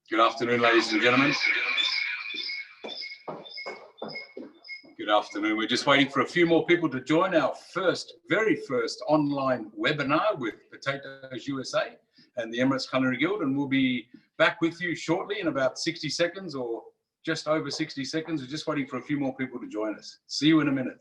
Good afternoon, ladies and gentlemen. Good afternoon. We're just waiting for a few more people to join our very first online webinar with Potatoes USA and the Emirates Culinary Guild, and we'll be back with you shortly in about 60 seconds or just over 60 seconds. We're just waiting for a few more people to join us. See you in a minute.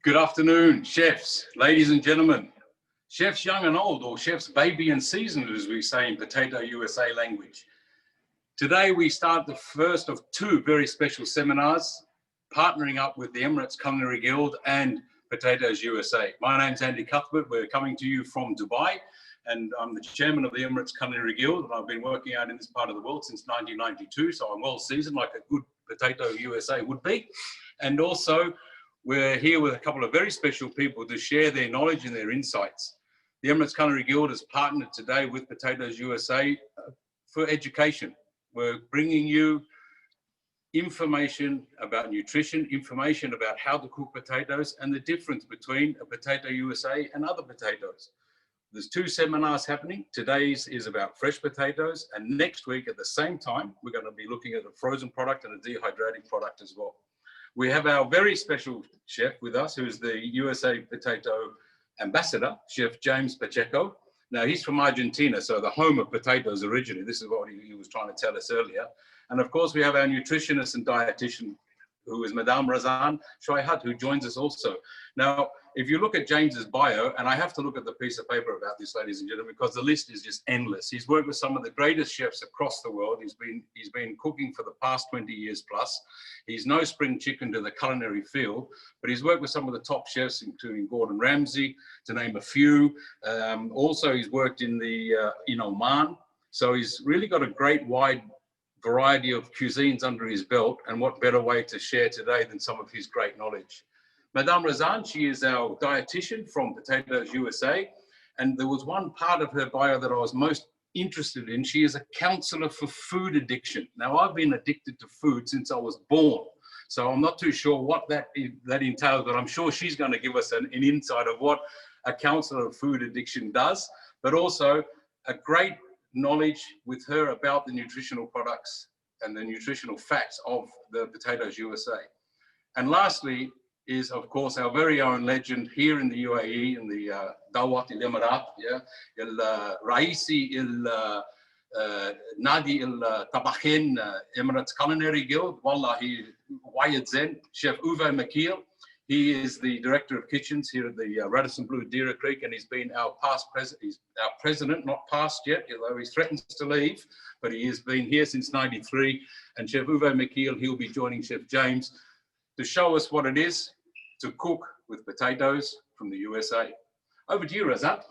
Good afternoon, chefs, ladies and gentlemen, chefs young and old, or chefs baby and seasoned, as we say in Potato USA language. Today we start the first of two very special seminars, partnering up with the Emirates Culinary Guild and Potatoes USA. My name's Andy Cuthbert. We're coming to you from Dubai, and I'm the chairman of the Emirates Culinary Guild, and I've been working out in this part of the world since 1992, so I'm well seasoned, like a good Potato USA would be. And also, we're here with a couple of very special people to share their knowledge and their insights. The Emirates Culinary Guild has partnered today with Potatoes USA for education. We're bringing you information about nutrition, information about how to cook potatoes, and the difference between a Potato USA and other potatoes. There's two seminars happening. Today's is about fresh potatoes, and next week at the same time, we're going to be looking at a frozen product and a dehydrated product as well. We have our very special chef with us, who is the USA Potato Ambassador, Chef James Pacheco. Now, he's from Argentina, so the home of potatoes originally. This is what he was trying to tell us earlier. And of course, we have our nutritionist and dietitian, who is Madame Razan Shoihat, who joins us also. Now, if you look at James's bio, and I have to look at the piece of paper about this, ladies and gentlemen, because the list is just endless. He's worked with some of the greatest chefs across the world. He's been cooking for the past 20 years plus. He's no spring chicken to the culinary field, but he's worked with some of the top chefs, including Gordon Ramsay, to name a few. Also, he's worked in Oman. So he's really got a great wide variety of cuisines under his belt, and what better way to share today than some of his great knowledge. Madame Razan, she is our dietitian from Potatoes USA, and there was one part of her bio that I was most interested in. She is a counselor for food addiction. Now, I've been addicted to food since I was born, so I'm not too sure what that entails, but I'm sure she's going to give us an insight of what a counselor of food addiction does, but also a great knowledge with her about the nutritional products and the nutritional facts of the Potatoes USA. And lastly is, of course, our very own legend here in the UAE, in the Dawat al-Emirat, Raisi Nadi al-Tabakhin Emirates Culinary Guild, Wallahi Wayed Zen, Chef Uwe Makil. He is the Director of Kitchens here at the Radisson Blu Deer Creek, and he's been our president. He's our president, not past yet, although he threatens to leave, but he has been here since '93. And Chef Uwe McKeel, he'll be joining Chef James to show us what it is to cook with potatoes from the USA. Over to you, Razat.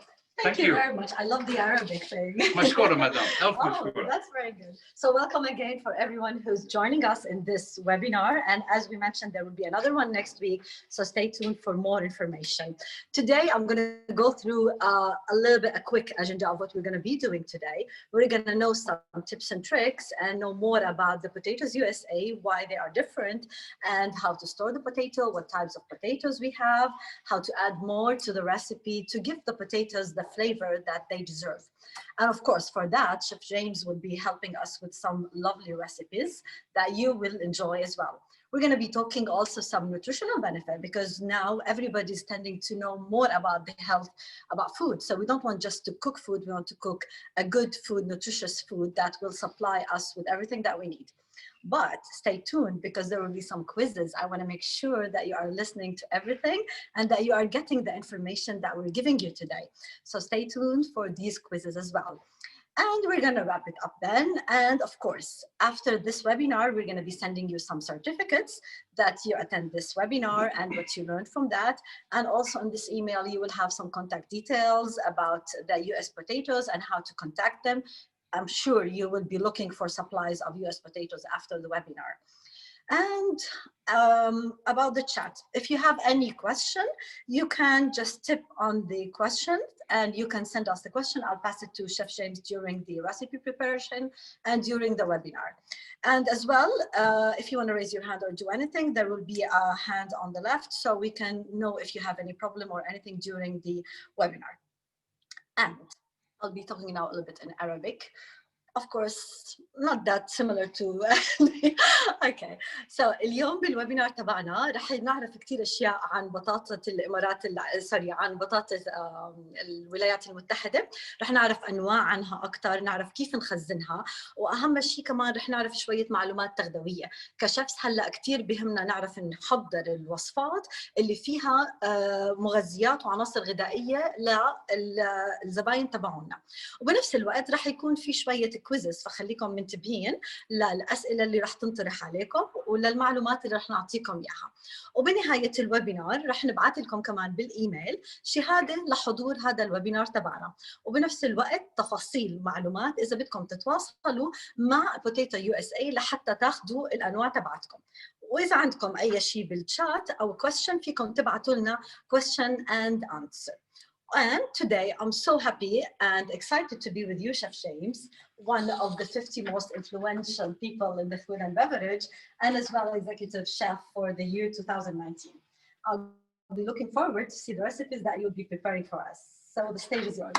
Thank you very much. I love the Arabic thing. Mashkoura, madam. Oh, that's very good. So welcome again for everyone who's joining us in this webinar. And as we mentioned, there will be another one next week. So stay tuned for more information. Today, I'm going to go through a quick agenda of what we're going to be doing today. We're going to know some tips and tricks and know more about the Potatoes USA, why they are different, and how to store the potato, what types of potatoes we have, how to add more to the recipe to give the potatoes the flavor that they deserve. And of course, for that, Chef James will be helping us with some lovely recipes that you will enjoy as well. We're going to be talking also some nutritional benefit, because now everybody's tending to know more about the health, about food. So we don't want just to cook food, we want to cook a good food, nutritious food that will supply us with everything that we need. But stay tuned, because there will be some quizzes. I want to make sure that you are listening to everything and that you are getting the information that we're giving you today. So stay tuned for these quizzes as well. And we're going to wrap it up then. And of course, after this webinar, we're going to be sending you some certificates that you attend this webinar and what you learned from that. And also in this email, you will have some contact details about the U.S.Potatoes and how to contact them. I'm sure you will be looking for supplies of U.S.Potatoes after the webinar. And about the chat, if you have any question, you can just tip on the question and you can send us the question. I'll pass it to Chef James during the recipe preparation and during the webinar. And as well, if you want to raise your hand or do anything, there will be a hand on the left so we can know if you have any problem or anything during the webinar. And I'll be talking now a little bit in Arabic. Of course, not that similar to okay. So اليوم بالويبينار تبعنا رح نعرف كثير اشياء عن بطاطا الامارات عن بطاطا الولايات المتحده. رح نعرف انواع عنها اكثر، نعرف كيف نخزنها، واهم شيء كمان رح نعرف شويه معلومات تغذويه. كشفس هلا كثير بهمنا نعرف نحضر الوصفات اللي فيها مغذيات وعناصر غذائيه للزباين تبعونا. وبنفس الوقت رح يكون في شويه كويزز، فخليكم منتبهين للأسئلة اللي رح تنطرح عليكم وللمعلومات اللي رح نعطيكم إياها. وبنهاية الويبينار رح نبعث لكم كمان بالإيميل شهادة لحضور هذا الويبينار تبعنا، وبنفس الوقت تفاصيل معلومات إذا بدكم تتواصلوا مع Potato USA لحتى تاخذوا الأنواع تبعتكم. وإذا عندكم أي شيء بالشات أو question فيكم تبعتوا لنا question and answer. And today, I'm so happy and excited to be with you, Chef James, one of the 50 most influential people in the food and beverage, and as well executive chef for the year 2019. I'll be looking forward to see the recipes that you'll be preparing for us. So the stage is yours.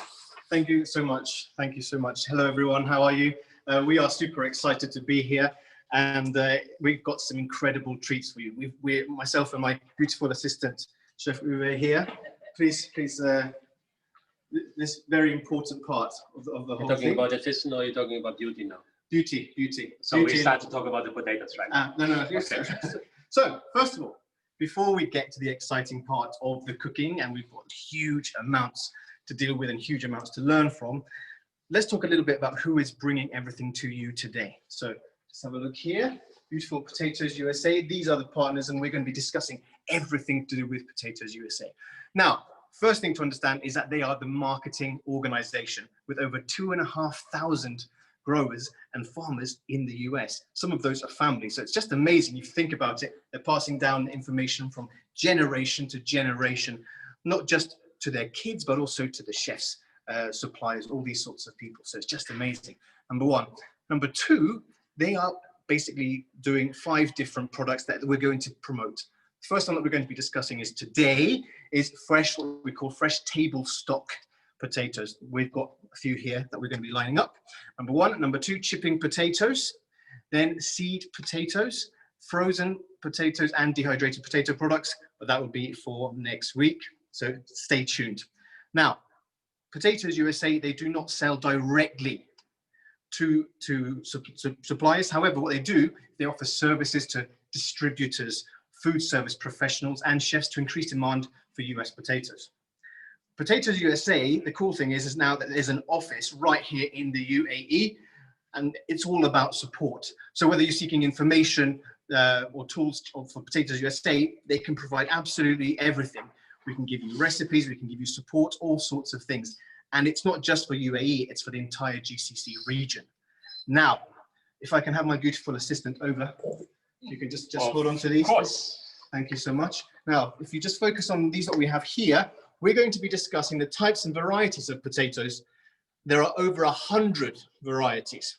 Thank you so much. Thank you so much. Hello, everyone. How are you? We are super excited to be here, and we've got some incredible treats for you. Myself and my beautiful assistant, Chef Uwe, here. Please, this very important part of the whole thing. You're talking about nutrition, or you're talking about beauty now? Beauty. So beauty. we start to talk about the potatoes, right? No. Okay. So, first of all, before we get to the exciting part of the cooking, and we've got huge amounts to deal with and huge amounts to learn from, let's talk a little bit about who is bringing everything to you today. So, let's have a look here. Beautiful Potatoes USA. These are the partners, and we're going to be discussing everything to do with Potatoes USA. Now, first thing to understand is that they are the marketing organization with over 2,500 growers and farmers in the US. Some of those are families. So it's just amazing. If you think about it, they're passing down information from generation to generation, not just to their kids, but also to the chefs, suppliers, all these sorts of people. So it's just amazing, number one. Number two, they are basically doing 5 different products that we're going to promote. The first one that we're going to be discussing is today is fresh, what we call fresh table stock potatoes. We've got a few here that we're going to be lining up. Number 1. Number 2, chipping potatoes. Then seed potatoes, frozen potatoes, and dehydrated potato products. But that will be for next week. So stay tuned. Now, Potatoes USA, they do not sell directly to suppliers. However, what they do, they offer services to distributors, food service professionals and chefs to increase demand for US potatoes. Potatoes USA, the cool thing is now that there's an office right here in the UAE, and it's all about support. So whether you're seeking information or tools for Potatoes USA, they can provide absolutely everything. We can give you recipes, we can give you support, all sorts of things. And it's not just for UAE, it's for the entire GCC region. Now, if I can have my beautiful assistant over, you can just hold on to these. Of course. Thank you so much. Now, if you just focus on these that we have here, we're going to be discussing the types and varieties of potatoes. There are over 100 varieties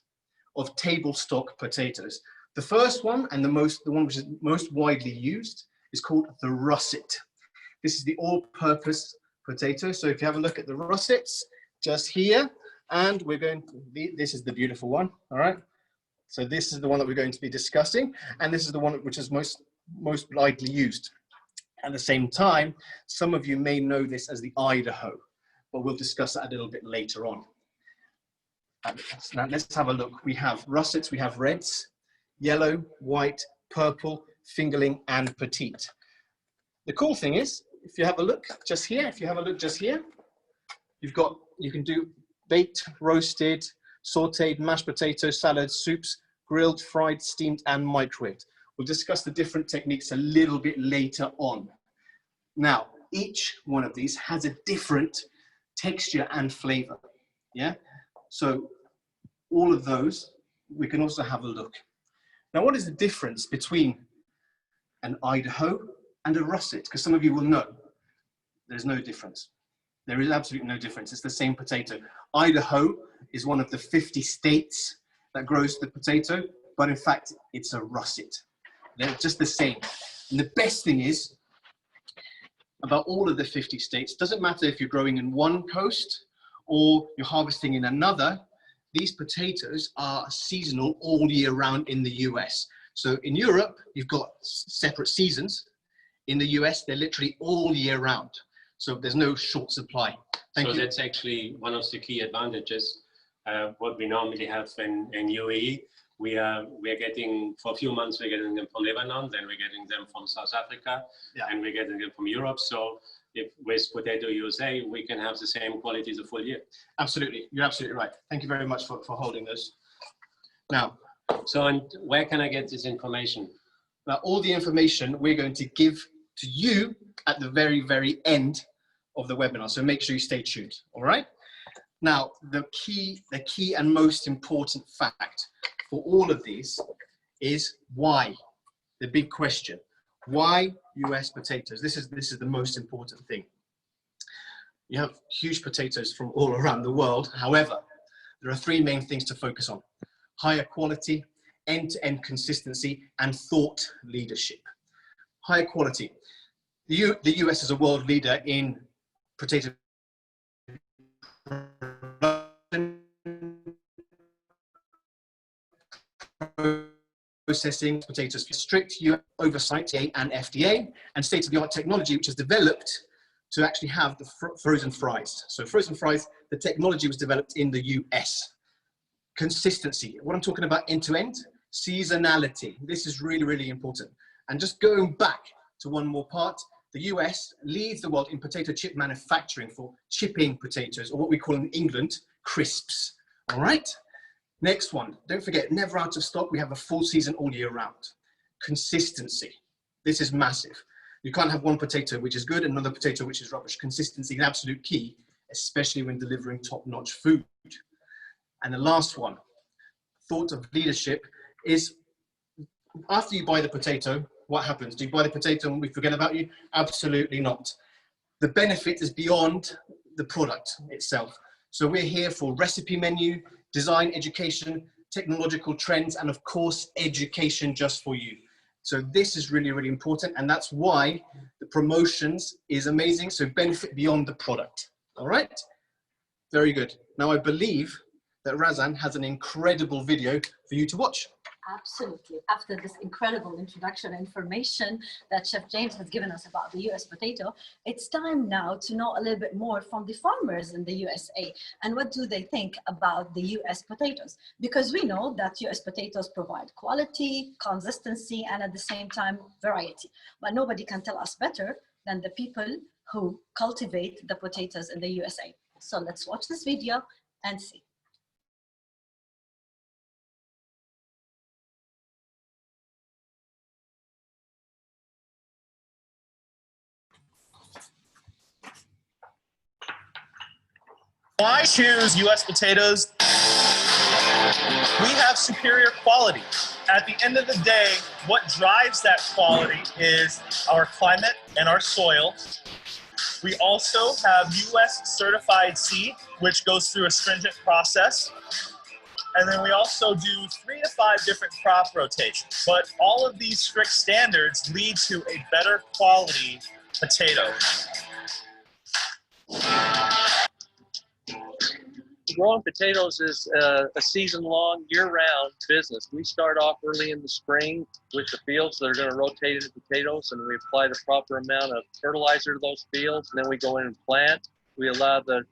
of table stock potatoes. The first one, and the one which is most widely used, is called the Russet. This is the all-purpose potato. So if you have a look at the Russets, just here, and we're going to this is the beautiful one, all right? So this is the one that we're going to be discussing, and this is the one which is most widely used. At the same time, some of you may know this as the Idaho, but we'll discuss that a little bit later on. Now let's have a look. We have Russets, we have reds, yellow, white, purple, fingerling, and petite. The cool thing is, if you have a look just here, you can do baked, roasted, sauteed, mashed potatoes, salads, soups, grilled, fried, steamed, and microwaved. We'll discuss the different techniques a little bit later on. Now, each one of these has a different texture and flavor, yeah? So all of those, we can also have a look. Now, what is the difference between an Idaho and a Russet? Because some of you will know there's no difference. There is absolutely no difference. It's the same potato. Idaho is one of the 50 states that grows the potato, but in fact, it's a Russet. They're just the same. And the best thing is, about all of the 50 states, doesn't matter if you're growing in one coast or you're harvesting in another, these potatoes are seasonal all year round in the US. So in Europe, you've got separate seasons. In the US, they're literally all year round. So there's no short supply. Thank you. That's actually one of the key advantages. What we normally have in UAE, we are getting, for a few months, we're getting them from Lebanon, then we're getting them from South Africa, yeah, and we're getting them from Europe. So if with Potato USA, we can have the same quality the full year. Absolutely, you're absolutely right. Thank you very much for holding those. Now, so, and where can I get this information? Now, all the information we're going to give to you at the very, very end of the webinar. So make sure you stay tuned, all right? Now, the key and most important fact for all of these is why, the big question. Why US potatoes? This is the most important thing. You have huge potatoes from all around the world. However, there are three main things to focus on: higher quality, end-to-end consistency, and thought leadership. Higher quality. The US is a world leader in potato processing potatoes, strict US oversight and FDA, and state-of-the-art technology which is developed to actually have the frozen fries. So frozen fries, the technology was developed in the US. Consistency, what I'm talking about end-to-end, seasonality. This is really, really important. And just going back to one more part, the US leads the world in potato chip manufacturing for chipping potatoes, or what we call in England, crisps, all right? Next one, don't forget, never out of stock. We have a full season all year round. Consistency, this is massive. You can't have one potato which is good and another potato which is rubbish. Consistency is an absolute key, especially when delivering top-notch food. And the last one, thought of leadership, is after you buy the potato, what happens? Do you buy the potato and we forget about you? Absolutely not. The benefit is beyond the product itself. So we're here for recipe menu, design, education, technological trends, and of course, education just for you. So this is really, really important. And that's why the promotions is amazing. So benefit beyond the product. All right. Very good. Now I believe that Razan has an incredible video for you to watch. Absolutely. After this incredible introduction information that Chef James has given us about the U.S. potato, it's time now to know a little bit more from the farmers in the USA and what do they think about the U.S. potatoes. Because we know that U.S. potatoes provide quality, consistency, and at the same time, variety. But nobody can tell us better than the people who cultivate the potatoes in the USA. So let's watch this video and see. Why choose U.S. potatoes? We have superior quality. At the end of the day, what drives that quality is our climate and our soil. We also have U.S. certified seed, which goes through a stringent process. And then we also do 3 to 5 different crop rotations. But all of these strict standards lead to a better quality potato. Growing potatoes is a season-long, year-round business. We start off early in the spring with the fields that are going to rotate into potatoes, and we apply the proper amount of fertilizer to those fields. And then we go in and plant. We allow the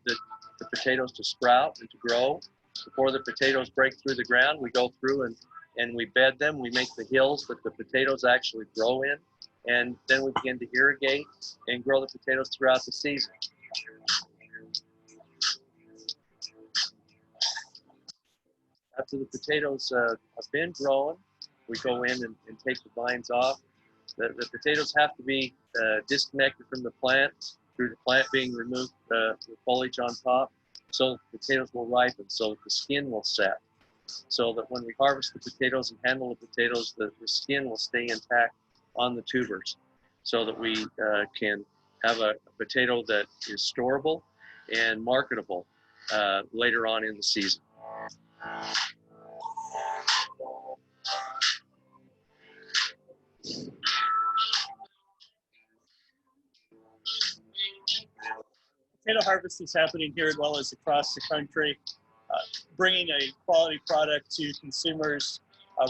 potatoes to sprout and to grow. Before the potatoes break through the ground, we go through and we bed them. We make the hills that the potatoes actually grow in. And then we begin to irrigate and grow the potatoes throughout the season. After the potatoes have been grown, we go in and take the vines off. The potatoes have to be disconnected from the plant through the plant being removed, the foliage on top, so the potatoes will ripen, so that the skin will set. So that when we harvest the potatoes and handle the potatoes, the skin will stay intact on the tubers, so that we can have a potato that is storable and marketable later on in the season. Potato harvest is happening here as well as across the country, bringing a quality product to consumers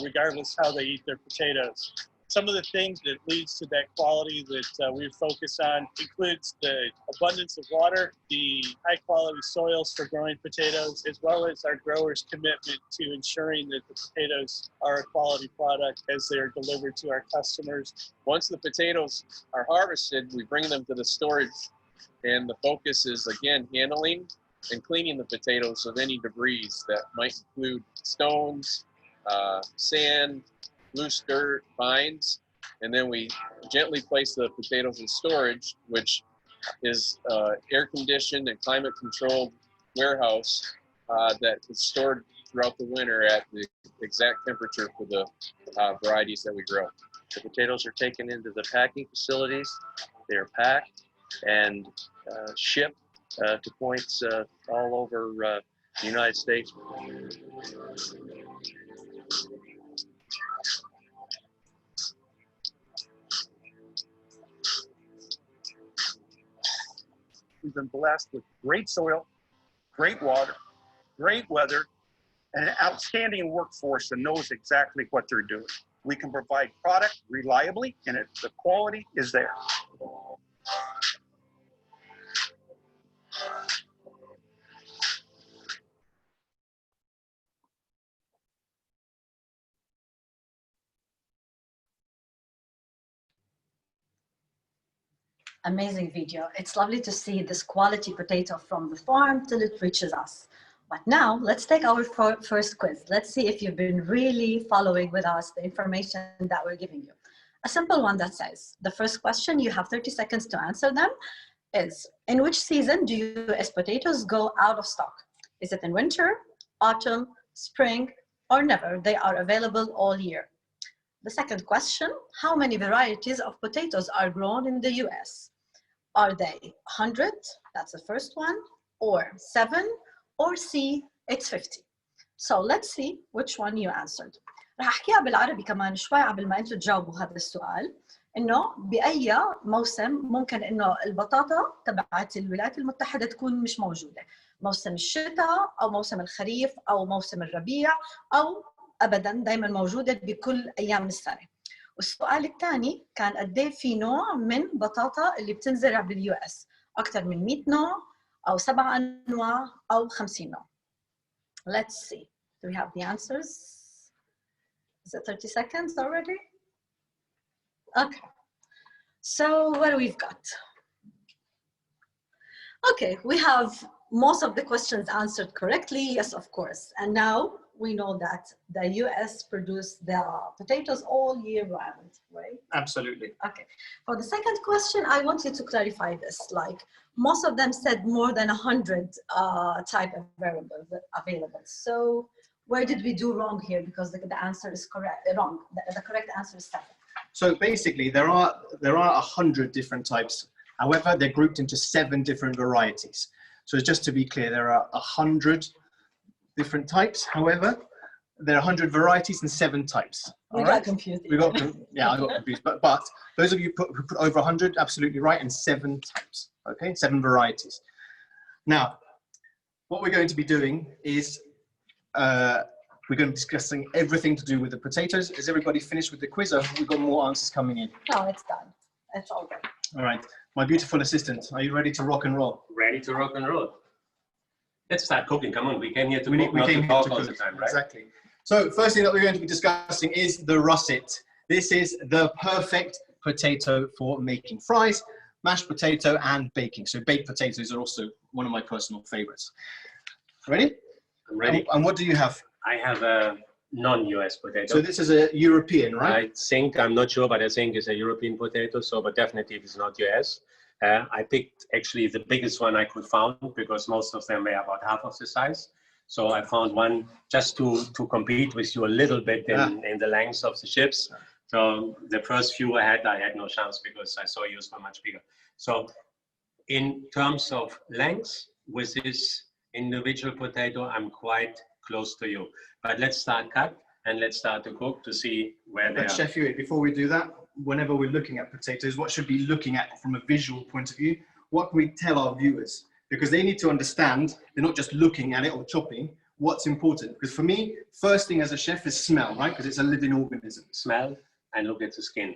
regardless how they eat their potatoes. Some of the things that leads to that quality that we focus on includes the abundance of water, the high quality soils for growing potatoes, as well as our growers' commitment to ensuring that the potatoes are a quality product as they are delivered to our customers. Once the potatoes are harvested, we bring them to the storage, and the focus is, again, handling and cleaning the potatoes of any debris that might include stones, sand, loose dirt, vines, and then we gently place the potatoes in storage, which is air-conditioned and climate-controlled warehouse that is stored throughout the winter at the exact temperature for the varieties that we grow. The potatoes are taken into the packing facilities. They are packed and shipped to points all over the United States. We've been blessed with great soil, great water, great weather, and an outstanding workforce that knows exactly what they're doing. We can provide product reliably, and the quality is there. Amazing video. It's lovely to see this quality potato from the farm till it reaches us. But now let's take our first quiz. Let's see if you've been really following with us the information that we're giving you. A simple one that says, the first question, you have 30 seconds to answer them, is in which season do U.S. potatoes go out of stock? Is it in winter, autumn, spring, or never? They are available all year. The second question, how many varieties of potatoes are grown in the U.S.? Are they 100? That's the first one, or 7, or C, it's 50. So let's see which one you answered. رح أحكيها بالعربي كمان شوي قبل ما أنتوا تجاوبوا هذا السؤال. إنه بأي موسم ممكن إنه البطاطا تبعت الولايات المتحدة تكون مش موجودة. موسم الشتاء أو موسم الخريف أو موسم الربيع أو ابدا دائما موجوده بكل ايام السنه. والسؤال الثاني كان قد ايه في نوع من بطاطا اللي بتنزرع باليو اس؟ اكثر من 100 نوع او 7 انواع او 50 نوع. Let's see. Do we have the answers? Is it 30 seconds already? Okay. So what do we've got? Okay, we have most of the questions answered correctly. Yes, of course. And now we know that the US produce the potatoes all year round, right? Absolutely. Okay. For the second question, I want you to clarify this. Like, most of them said more than 100 type of variables available. So where did we do wrong here? Because the answer is correct. Wrong. The correct answer is 7. So basically, there are 100 different types. However, they're grouped into 7 different varieties. So just to be clear, there are 100 different types. However, there are 100 varieties and 7 types. We got confused. Yeah, I got confused. But those of you who put over 100, absolutely right, and 7 types. Okay, 7 varieties. Now, what we're going to be doing is we're going to be discussing everything to do with the potatoes. Is everybody finished with the quiz, or have we got more answers coming in? No, it's done. It's all done. All right. My beautiful assistant, are you ready to rock and roll? Ready to rock and roll. Let's start cooking. Come on, we came here to cook, not to talk all the time, right? Exactly. So first thing that we're going to be discussing is the russet. This is the perfect potato for making fries, mashed potato, and baking. So baked potatoes are also one of my personal favorites. Ready? I'm ready. And what do you have? I have a non-US potato. So this is a European, right? I think, I'm not sure, but I think it's a European potato. So, but definitely it's not US. I picked actually the biggest one I could find because most of them were about half of the size. So I found one just to compete with you a little bit in the length of the chips. So the first few I had no chance because I saw yours were much bigger. So in terms of length, with this individual potato, I'm quite close to you. But let's start cut and let's start to cook to see where they are. Chef Hewitt, before we do that, whenever we're looking at potatoes, what should we be looking at from a visual point of view? What can we tell our viewers? Because they need to understand, they're not just looking at it or chopping, what's important. Because for me, first thing as a chef is smell, right? Because it's a living organism. Smell and look at the skin.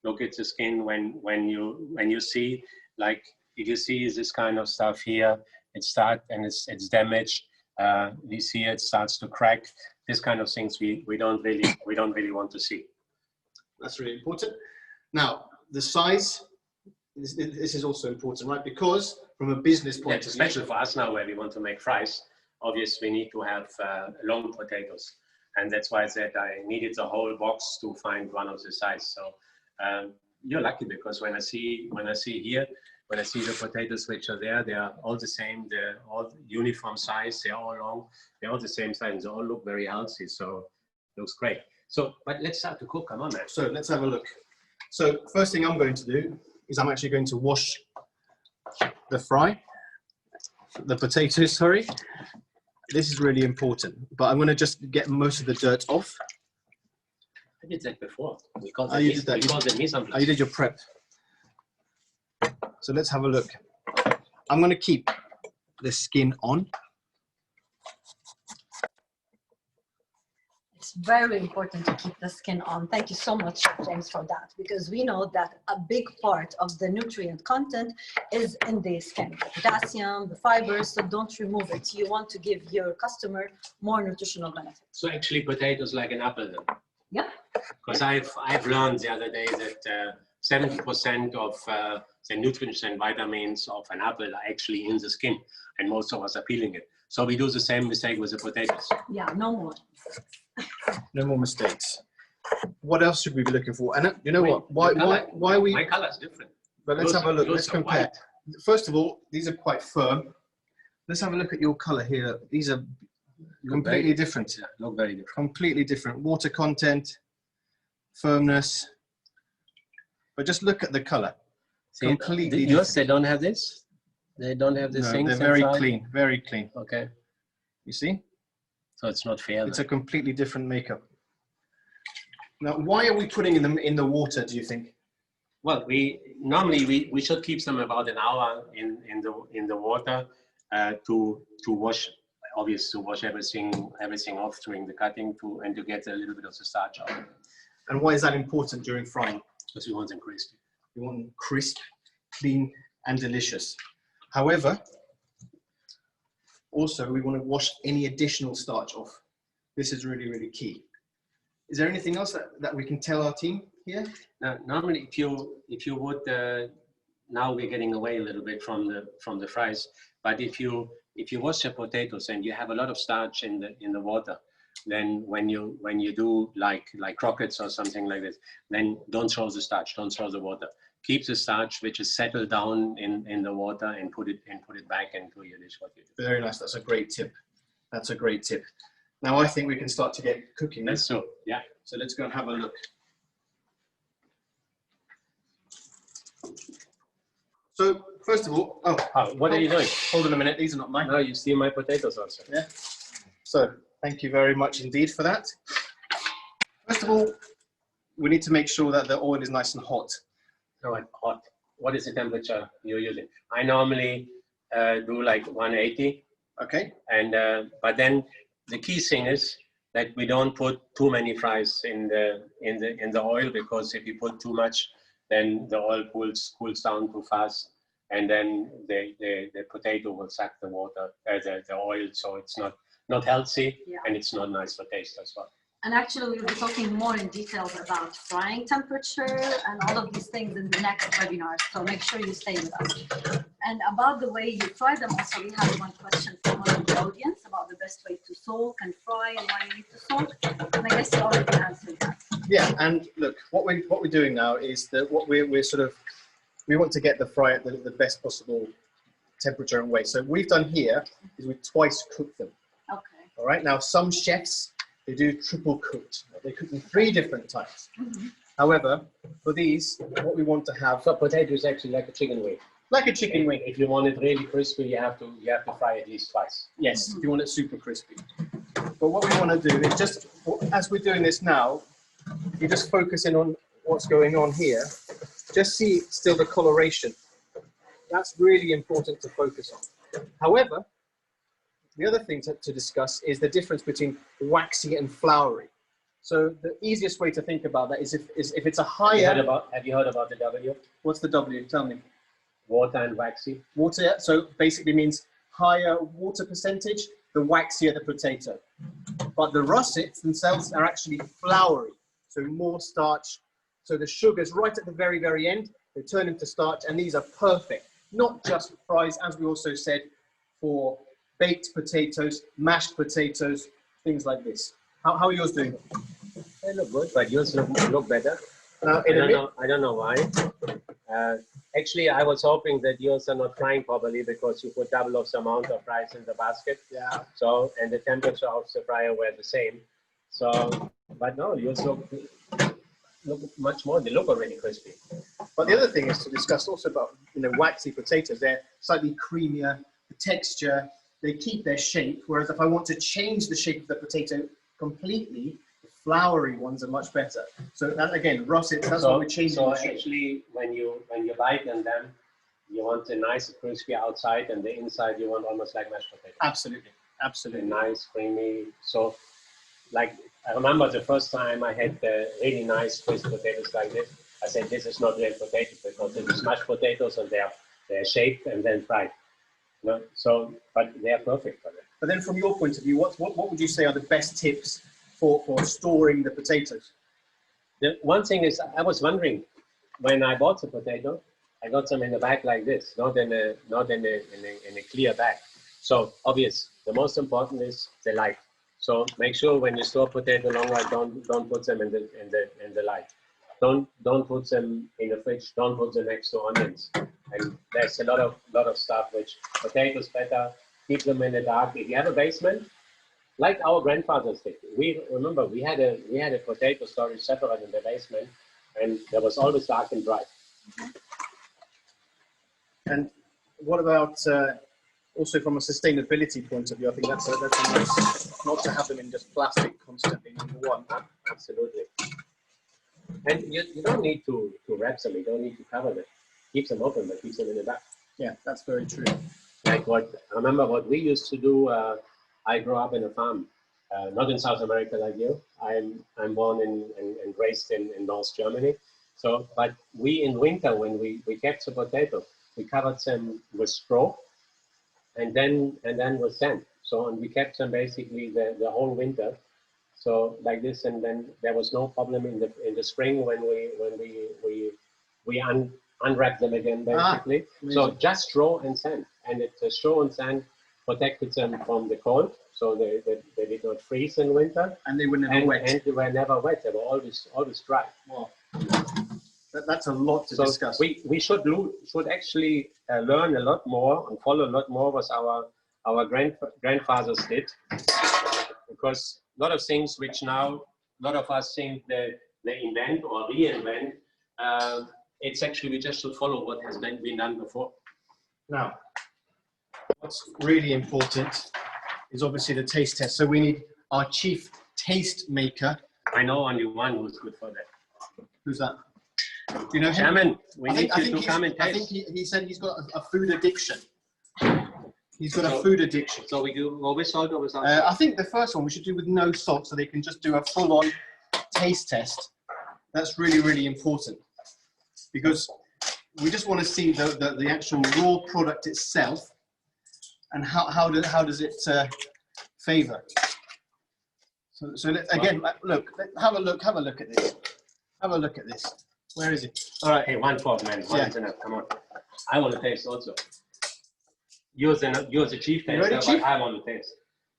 Look at the skin when you see, like if you see this kind of stuff here, it starts and it's damaged. You see it starts to crack. This kind of things we don't really want to see. That's really important. Now, the size, this is also important, right? Because from a business point of view, especially for us now where we want to make fries, obviously we need to have long potatoes. And that's why I said I needed the whole box to find one of the size. So you're lucky because when I see the potatoes which are there, they are all the same. They're all uniform size. They're all long. They're all the same size. They all look very healthy. So it looks great. So, but let's start to cook. Come on, man. So let's have a look. So first thing I'm going to do is I'm actually going to wash the potatoes, sorry. This is really important, but I'm going to just get most of the dirt off. I did that before. We call it mise en place. Oh, you did your prep. So let's have a look. I'm going to keep the skin on. It's very important to keep the skin on. Thank you so much, James, for that, because we know that a big part of the nutrient content is in the skin, the potassium, the fibers, so don't remove it. You want to give your customer more nutritional benefits. So actually potatoes like an apple then? Yeah. Because I've learned the other day that 70% of the nutrients and vitamins of an apple are actually in the skin, and most of us are peeling it. So we do the same mistake with the potatoes. Yeah, no more. No more mistakes. What else should we be looking for? And you know what? Why we? My color is different. But let's have a look. Let's compare. First of all, these are quite firm. Let's have a look at your color here. These are completely different. Yeah, look very different. Completely different. Water content, firmness. But just look at the color. See, completely yours, different. They don't have this? They don't have this thing? They're very clean, very clean. Okay. You see? So it's not fair. It's a completely different makeup. Now, why are we putting them in the water, do you think? Well, normally we should keep them about an hour in the water to wash obvious to wash everything off during the cutting and to get a little bit of the starch out. And why is that important during frying? Because we want them crispy. We want them crisp, clean, and delicious. However, also we want to wash any additional starch off. This is really, really key. Is there anything else that we can tell our team here? Now, normally, if you would, now we're getting away a little bit from the fries. But if you wash your potatoes and you have a lot of starch in the water, then when you do like croquettes or something like this, then don't throw the starch, don't throw the water. Keep the starch, which is settled down in the water, and put it back into your dish. What you do. Very nice. That's a great tip. That's a great tip. Now I think we can start to get cooking. That's so. Yeah. So let's go and have a look. So first of all, what are you doing? Hold on a minute. These are not mine. No, you steal my potatoes also. Yeah. So thank you very much indeed for that. First of all, we need to make sure that the oil is nice and hot. No, hot. What is the temperature you're using? I normally do like 180. Okay. And but then the key thing is that we don't put too many fries in the oil, because if you put too much, then the oil cools down too fast, and then the potato will suck the water, the oil, so it's not healthy, and it's not nice for taste as well. And actually, we'll be talking more in details about frying temperature and all of these things in the next webinar. So make sure you stay with us. And about the way you fry them, also we have one question from one of the audience about the best way to soak and fry and why you need to soak. And I guess you already answered that. Yeah, and look, what we're doing now is that we want to get the fry at the best possible temperature and weight. So what we've done here is we twice cooked them. Okay. All right. Now some chefs, they do triple cooked. They cook them 3 different times. Mm-hmm. However, for these, what we want to have, So potato is actually like a chicken wing. like a chicken wing. If you want it really crispy, you have to fry at least twice. Yes, if you want it super crispy. But what we want to do is just, as we're doing this now, you just focus in on what's going on here. Just see still the coloration. That's really important to focus on. However, the other thing to discuss is the difference between waxy and flowery. So the easiest way to think about that is if it's a higher... Have you heard about the W? What's the W? Tell me. Water and waxy. Water, so basically means higher water percentage, the waxier the potato. But the russets themselves are actually flowery, so more starch. So the sugars right at the very, very end, they turn into starch, and these are perfect. Not just fries, as we also said, for baked potatoes, mashed potatoes, things like this. How are yours doing? They look good, but yours look better. I don't know why. Actually, I was hoping that yours are not frying properly, because you put double of the amount of fries in the basket. Yeah. So, and the temperature of the fryer were the same. So, but no, yours look much more. They look already crispy. But the other thing is to discuss also about, waxy potatoes. They're slightly creamier, the texture, they keep their shape. Whereas if I want to change the shape of the potato completely, the floury ones are much better. So that, again, russets, that's what we're changing. So actually, when you bite in them, you want a nice crispy outside, and the inside you want almost like mashed potato. Absolutely, absolutely. Nice, creamy. So, like, I remember the first time I had really nice crisp potatoes like this. I said, this is not real potatoes, because this is mashed potatoes, and they're shaped and then fried. No, so, but they are perfect for that. But then from your point of view, what would you say are the best tips for storing the potatoes? The one thing is, I was wondering, when I bought the potato, I got them in a bag like this, not in a clear bag. So obvious, the most important is the light. So make sure when you store potato long while, don't put them in the light. Don't put them in the fridge. Don't put them next to onions. And there's a lot of stuff which potatoes better. Keep them in the dark. If you have a basement, like our grandfathers did, we had a potato storage separate in the basement, and there was always dark and dry. And what about also from a sustainability point of view? I think that's a nice, not to have them in just plastic constantly. Number one, absolutely. And you don't need to wrap them. You don't need to cover them. Keep them open, but keep them in the back. Yeah, that's very true. Like I remember what we used to do I grew up in a farm, not in South America like you. I'm born and raised in North Germany. So, but we in winter, when we kept the potato, we covered them with straw and then with sand. So, and we kept them basically the whole winter. So like this, and then there was no problem in the spring when we unwrap them again basically. So just straw and sand, and the straw and sand protected them from the cold, so they did not freeze in winter. And they were never wet. And they were never wet. They were always dry. Wow. That's a lot to discuss. We should actually learn a lot more and follow a lot more what our grandfathers did, because a lot of things which now a lot of us think they invent or reinvent, it's actually we just should follow what has been done before. Now, what's really important is obviously the taste test. So we need our chief taste maker. I know only one who's good for that. Who's that? Do you know him? Chairman, we need you to come and taste. I think he said he's got a food addiction. He's got a food addiction. So we do go with salt or without salt? I think the first one we should do with no salt, so they can just do a full-on taste test. That's really, really important, because we just want to see the actual raw product itself and how does it favor. So again, look, have a look at this. Have a look at this. Where is it? All right. Hey, 1 fork, man. One is enough. Come on. I want to taste also. You're the chief taster, but I want to taste.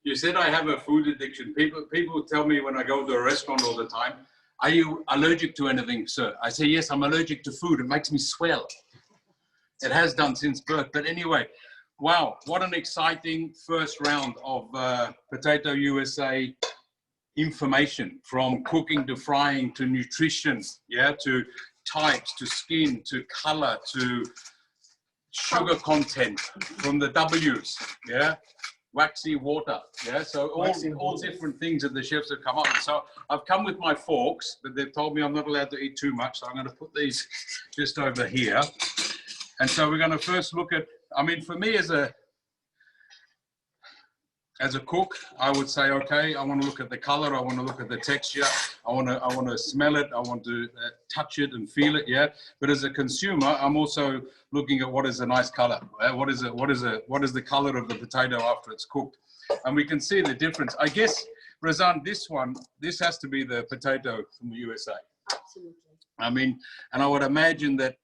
You said I have a food addiction. People tell me when I go to a restaurant all the time, are you allergic to anything, sir? I say, yes, I'm allergic to food. It makes me swell. It has done since birth. But anyway, wow, what an exciting first round of Potato USA information, from cooking to frying to nutrition, yeah, to types, to skin, to color, to sugar content, from the W's, yeah, waxy water, yeah, so all different things that the chefs have come up with. So I've come with my forks, but they've told me I'm not allowed to eat too much, so I'm going to put these just over here. And so we're going to first look at, I mean, for me as a cook, I would say, okay, I want to look at the color, I want to look at the texture, I want to smell it, I want to touch it and feel it, yeah. But as a consumer, I'm also looking at what is a nice color, what is the color of the potato after it's cooked, and we can see the difference. I guess, Razan, this has to be the potato from the USA. Absolutely. I mean, and I would imagine that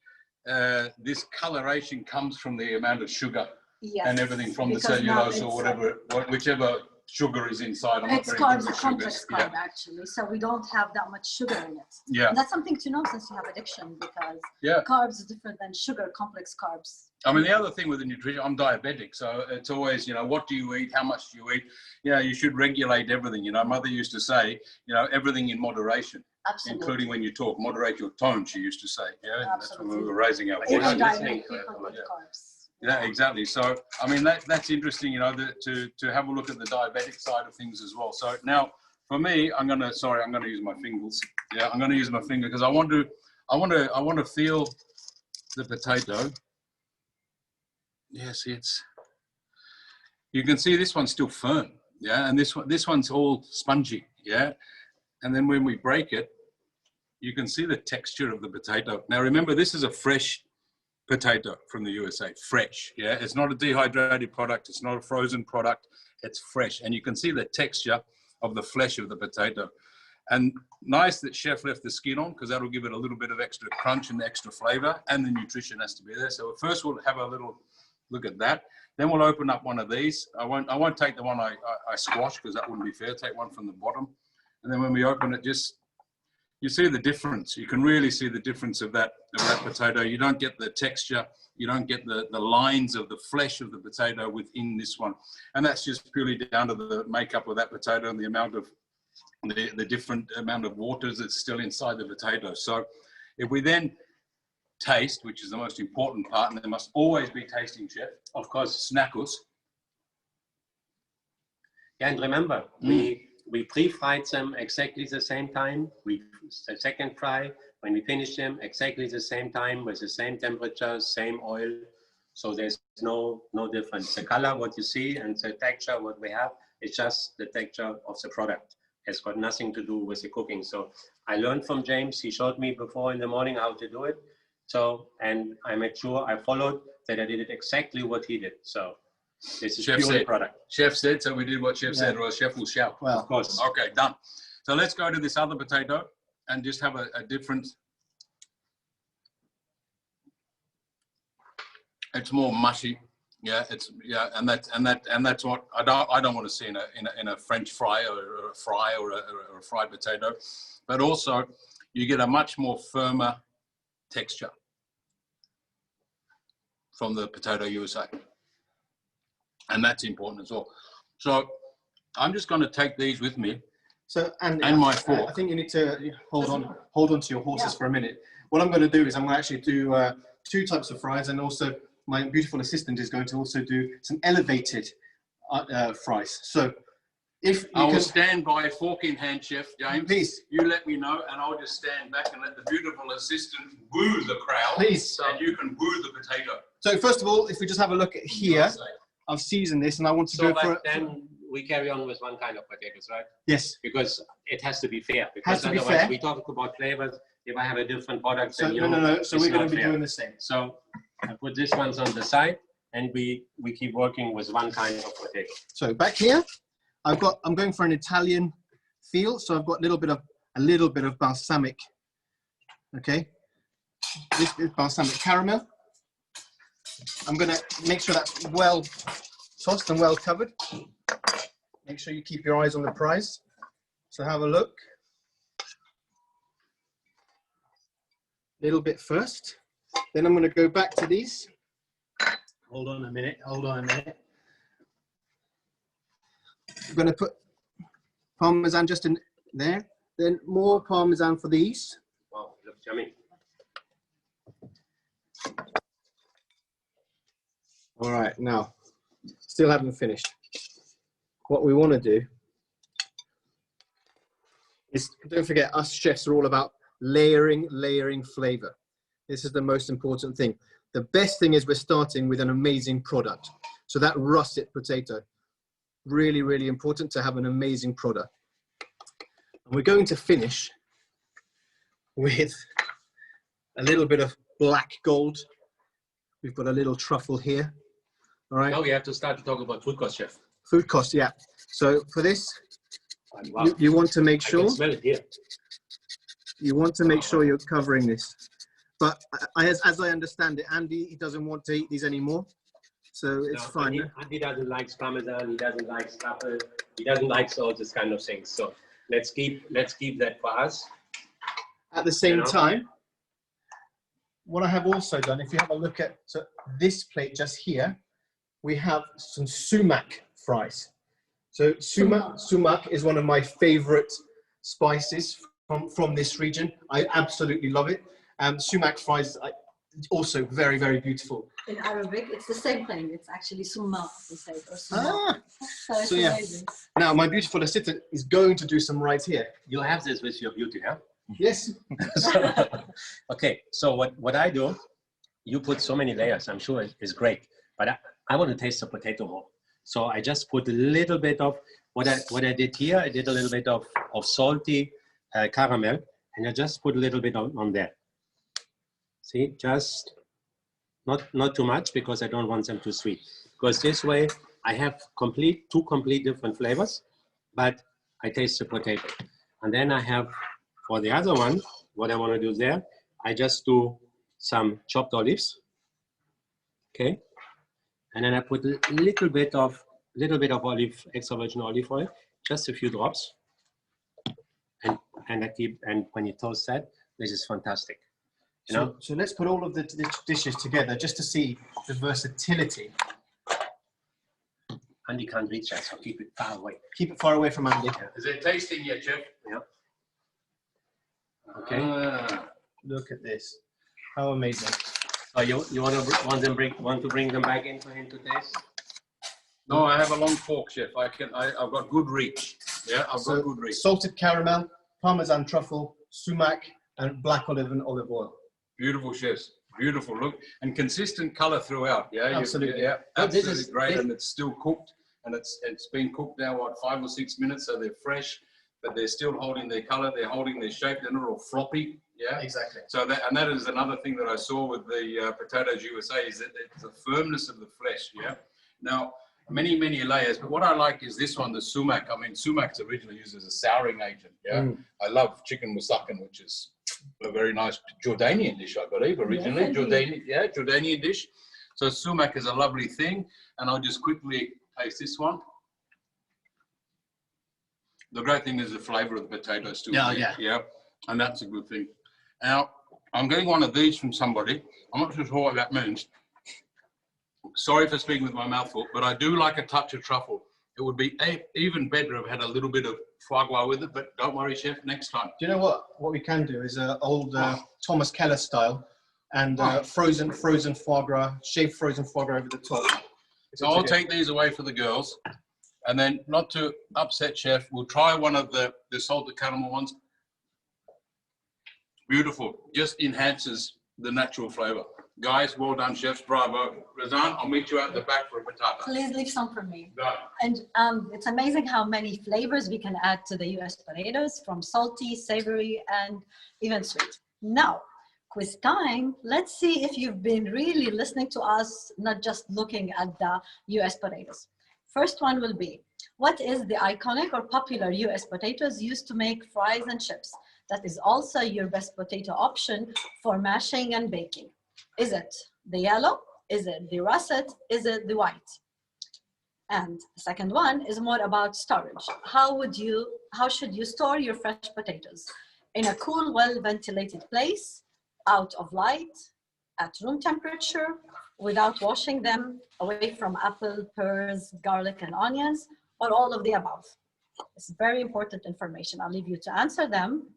this coloration comes from the amount of sugar. Yes, and everything from the cellulose or whatever, whichever sugar is inside. It's carbs, a complex carb, actually. So we don't have that much sugar in it. Yeah. And that's something to know since you have addiction, because carbs is different than sugar, complex carbs. I mean, the other thing with the nutrition, I'm diabetic, so it's always, you know, what do you eat? How much do you eat? Yeah, you should regulate everything. You know, Mother used to say, you know, everything in moderation. Absolutely. Including when you talk, moderate your tone, she used to say. Yeah, absolutely. That's when we were raising our voice. Carbs. Yeah, exactly. So, I mean, that's interesting, you know, to have a look at the diabetic side of things as well. So now, for me, I'm going to use my fingers. Yeah, I'm going to use my finger because I want to feel the potato. Yeah, see, you can see this one's still firm. Yeah, and this one's all spongy. Yeah, and then when we break it, you can see the texture of the potato. Now, remember, this is a fresh potato from the USA, fresh, yeah? It's not a dehydrated product, it's not a frozen product, it's fresh. And you can see the texture of the flesh of the potato. And nice that chef left the skin on, because that'll give it a little bit of extra crunch and extra flavor, and the nutrition has to be there. So first we'll have a little look at that. Then we'll open up one of these. I won't take the one I squash, because that wouldn't be fair. Take one from the bottom. And then when we open it, you see the difference. You can really see the difference of that potato. You don't get the texture. You don't get the lines of the flesh of the potato within this one. And that's just purely down to the makeup of that potato and the amount of the different amount of waters that's still inside the potato. So if we then taste, which is the most important part, and there must always be tasting, chef, of course, snackles. Yeah, and remember, we pre-fried them exactly the same time. The second fry, when we finish them, exactly the same time with the same temperature, same oil. So there's no difference. The color, what you see, and the texture, what we have, It's just the texture of the product. It's got nothing to do with the cooking. So I learned from James. He showed me before in the morning how to do it. So, and I made sure I followed that I did it exactly what he did. So this is pure product. Chef said, so we did what Chef said, or a chef will shout. Well, of course. Okay, done. So let's go to this other potato and just have a different. It's more mushy. Yeah, and that's what I don't want to see in a French fry or a fry or a fried potato, but also you get a much more firmer texture from the Potato USA, and that's important as well. So I'm just going to take these with me. So Andy, and my fork. I think you need to hold on to your horses for a minute. What I'm going to do is I'm going to actually do 2 types of fries, and also my beautiful assistant is going to also do some elevated fries. So if I will stand by, fork in hand, Chef James. Please. You let me know, and I'll just stand back and let the beautiful assistant woo the crowd. Please. And you can woo the potato. So first of all, if we just have a look at here, I've seasoned this, and I want to go for. Then we carry on with one kind of potatoes, right? Yes. Because it has to be fair. Has Because to be otherwise fair. we talk about flavors. If I have a different product, So then no. So we're going to be fair. doing the same. So I put this ones on the side, and we keep working with one kind of potato. So back here, I'm going for an Italian feel. So I've got a little bit of balsamic. Okay, this is balsamic caramel. I'm going to make sure that's well tossed and well covered. Make sure you keep your eyes on the prize. So have a look. Little bit first. Then I'm going to go back to these. Hold on a minute. I'm going to put Parmesan just in there. Then more Parmesan for these. Wow, looks yummy. All right, now, still haven't finished. What we want to do is, don't forget, us chefs are all about layering flavor. This is the most important thing. The best thing is we're starting with an amazing product. So that russet potato, really, really important to have an amazing product. And we're going to finish with a little bit of black gold. We've got a little truffle here. All right. Now we have to start to talk about food cost, Chef. Food cost, yeah. So for this, Wow. you want to make I sure. can smell it here. You want to make sure you're covering this. But as I understand it, Andy, he doesn't want to eat these anymore. So it's fine. Andy doesn't like Parmesan, he doesn't like truffle, he doesn't like all this kind of things. So let's keep that for us. At the same time, what I have also done, if you have a look at this plate just here, we have some sumac fries. So sumac is one of my favorite spices from this region. I absolutely love it. Sumac fries are also very, very beautiful. In Arabic, it's the same thing. It's actually sumac, we say, or sumac. So yeah. amazing. Now, my beautiful assistant is going to do some right here. You'll have this with your beauty, huh? Yes. Okay, so what I do, you put so many layers, I'm sure it's great, but I want to taste the potato more. So I just put a little bit of what I did here. I did a little bit of salty caramel, and I just put a little bit on there. See, just not too much, because I don't want them too sweet. Because this way I have two complete different flavors, but I taste the potato. And then I have, for the other one, what I want to do there, I just do some chopped olives, okay? And then I put a little bit of extra virgin olive oil, just a few drops. And when you toast that, this is fantastic. You know? So let's put all of the dishes together just to see the versatility. Andy can't reach that, so keep it far away. Keep it far away from Andy. Is it tasting yet, Chef? Yeah. Okay. Look at this. How amazing. Oh, you want to bring them back into taste? No, I have a long fork, Chef. I've got good reach. Yeah, I've got good reach. Salted caramel, Parmesan truffle, sumac, and black olive and olive oil. Beautiful, chefs. Beautiful look and consistent color throughout. Yeah, Absolutely. Yeah, absolutely great, and it's still cooked. and it's been cooked now, what, 5 or 6 minutes, so they're fresh, but they're still holding their color, they're holding their shape, they're not all floppy. Yeah, Exactly. so that is another thing that I saw with the Potatoes USA, is that it's the firmness of the flesh. Yeah. Now, many layers, but what I like is this one, the sumac. I mean, sumac's originally used as a souring agent. Yeah. I love chicken musakan, which is a very nice Jordanian dish, I believe, originally. Yes, Jordanian dish. So sumac is a lovely thing, and I'll just quickly taste this one. The great thing is the flavor of the potatoes still. Yeah, and that's a good thing. Now, I'm getting one of these from somebody. I'm not sure what that means. Sorry for speaking with my mouth full, but I do like a touch of truffle. It would be even better if I had a little bit of foie gras with it, but don't worry, chef, next time. Do you know what? What we can do is old Thomas Keller style, and frozen foie gras, shaved frozen foie gras over the top. So I'll take these away for the girls, and then, not to upset chef, we'll try one of the salted caramel ones. Beautiful, just enhances the natural flavor. Guys, well done, chefs, bravo. Razan, I'll meet you out the back for a patata. Please leave some for me. Done. And it's amazing how many flavors we can add to the U.S. potatoes, from salty, savory, and even sweet. Now, quiz time. Let's see if you've been really listening to us, not just looking at the U.S. potatoes. First one will be, what is the iconic or popular U.S. potatoes used to make fries and chips? That is also your best potato option for mashing and baking. Is it the yellow? Is it the russet? Is it the white? And the second one is more about storage. How should you store your fresh potatoes? In a cool, well-ventilated place, out of light, at room temperature, without washing them, away from apple, pears, garlic, and onions, or all of the above? It's very important information. I'll leave you to answer them.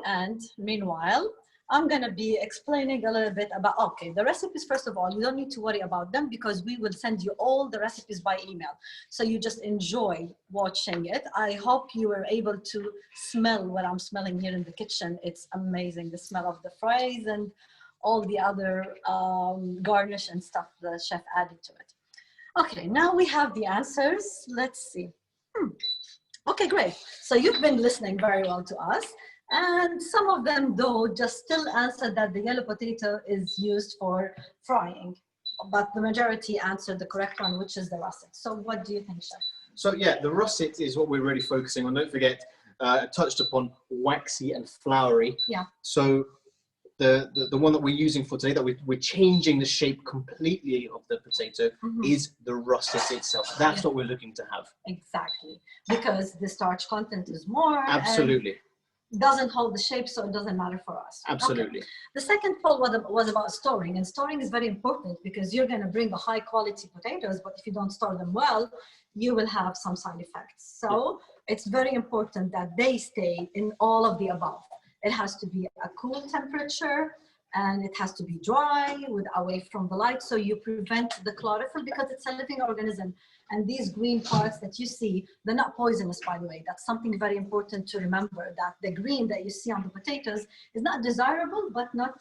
And meanwhile, I'm going to be explaining a little bit about, okay, the recipes. First of all, you don't need to worry about them because we will send you all the recipes by email. So you just enjoy watching it. I hope you were able to smell what I'm smelling here in the kitchen. It's amazing, the smell of the fries and all the other garnish and stuff the chef added to it. Okay, now we have the answers. Let's see. Okay, great. So you've been listening very well to us. And some of them, though, just still answered that the yellow potato is used for frying. But the majority answered the correct one, which is the russet. So what do you think, chef? So yeah, the russet is what we're really focusing on. Don't forget, touched upon waxy and flowery. Yeah. So the one that we're using for today, that we're changing the shape completely of the potato, is the russet itself. That's what we're looking to have. Exactly. Because the starch content is more. Absolutely. Doesn't hold the shape, so it doesn't matter for us. Absolutely. Okay. The second poll was about storing, and storing is very important because you're going to bring a high quality potatoes, but if you don't store them well, you will have some side effects. So it's very important that they stay in all of the above. It has to be a cool temperature, and it has to be dry, away from the light, so you prevent the chlorophyll, because it's a living organism. And these green parts that you see, they're not poisonous, by the way. That's something very important to remember, that the green that you see on the potatoes is not desirable, but not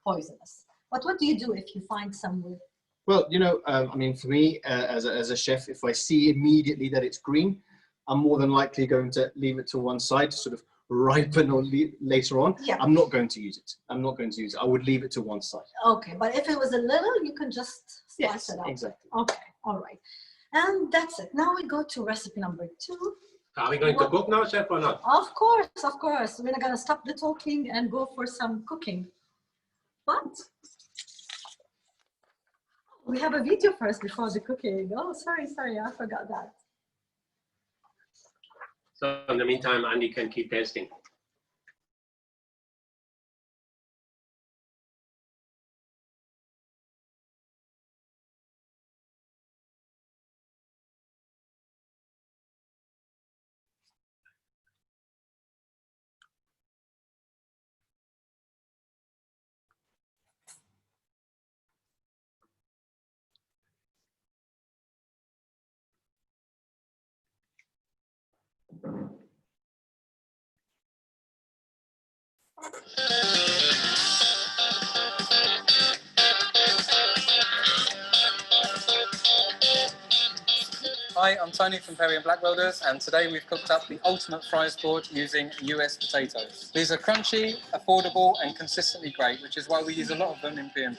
poisonous. But what do you do if you find some with? Well, you know, I mean, for me, as a chef, if I see immediately that it's green, I'm more than likely going to leave it to one side to sort of ripen or later on. Yeah. I'm not going to use it. I would leave it to one side. Okay, but if it was a little, you can just slice it up. Exactly. Okay, all right. And that's it. Now we go to recipe number 2. Are we going to cook now, chef, or not? Of course, of course. We're going to stop the talking and go for some cooking. But we have a video first before the cooking. Oh, sorry, I forgot that. So in the meantime, Andy can keep tasting. Hi, I'm Tony from Perry and Black Welders, and today we've cooked up the ultimate fries board using US potatoes. These are crunchy, affordable, and consistently great, which is why we use a lot of them in B&B.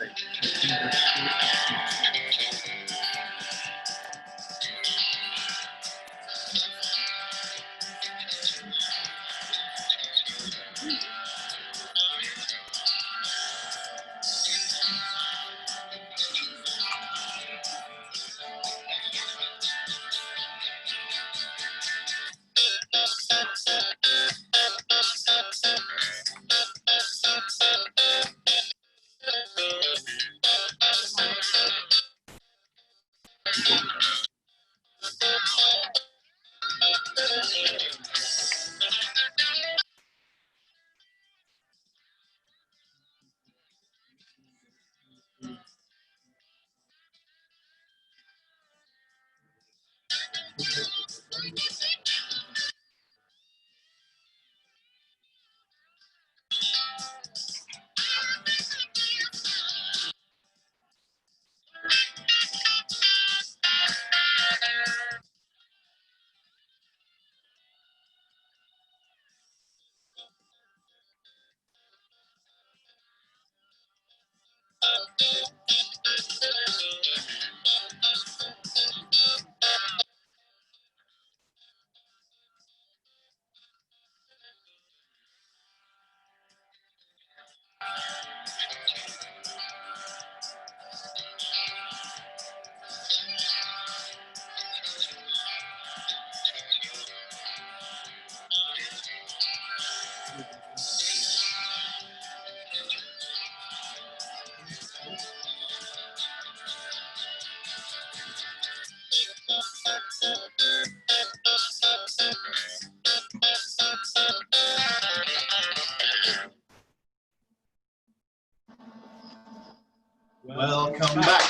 Welcome back.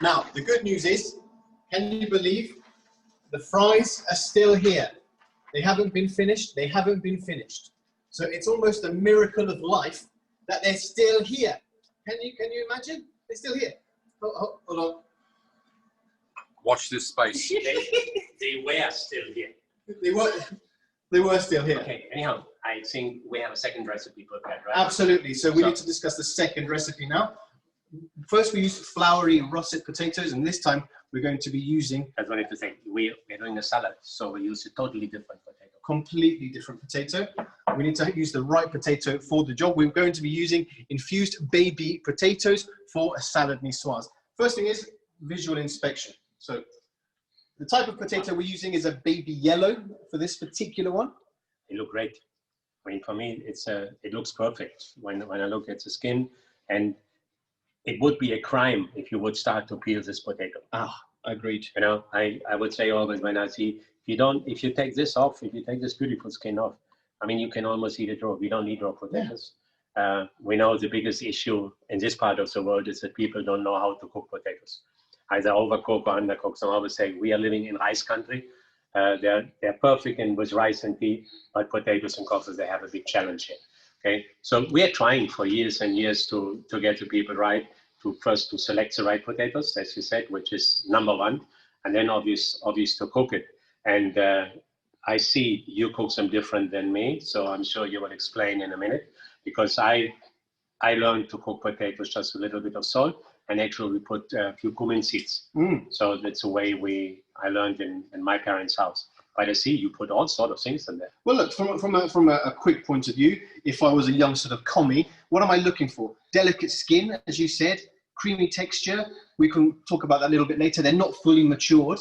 Now, the good news is, can you believe the fries are still here? They haven't been finished. They haven't been finished. So it's almost a miracle of life that they're still here. Can you imagine? They're still here. Hold on. Watch this space. They were still here. They were still here. Okay, anyhow, I think we have a second recipe prepared, right? Absolutely. So we need to discuss the second recipe now. First, we used flowery russet potatoes, and this time we're going to be using... That's what I have to say. We're doing a salad, so we use a totally different potato. Completely different potato. We need to use the right potato for the job. We're going to be using infused baby potatoes for a salad niçoise. First thing is visual inspection. So the type of potato we're using is a baby yellow for this particular one. They look great. I mean, for me, it looks perfect when I look at the skin, and it would be a crime if you would start to peel this potato. Agreed. You know, I would say always when I see, if you take this off, if you take this beautiful skin off, I mean, you can almost eat it raw. We don't need raw potatoes. Yeah. We know the biggest issue in this part of the world is that people don't know how to cook potatoes. Either overcook or undercook. Some always say we are living in rice country. They're perfect with rice and tea, but potatoes and coffee, they have a big challenge here. Okay, so we are trying for years and years to get the people right, first to select the right potatoes, as you said, which is number one, and then obvious to cook it. And I see you cook them different than me, so I'm sure you will explain in a minute, because I learned to cook potatoes just a little bit of salt, and actually we put a few cumin seeds. So that's the way I learned in my parents' house. But I see you put all sort of things in there. Well, look, from a quick point of view, if I was a young sort of commie, what am I looking for? Delicate skin, as you said, creamy texture. We can talk about that a little bit later. They're not fully matured,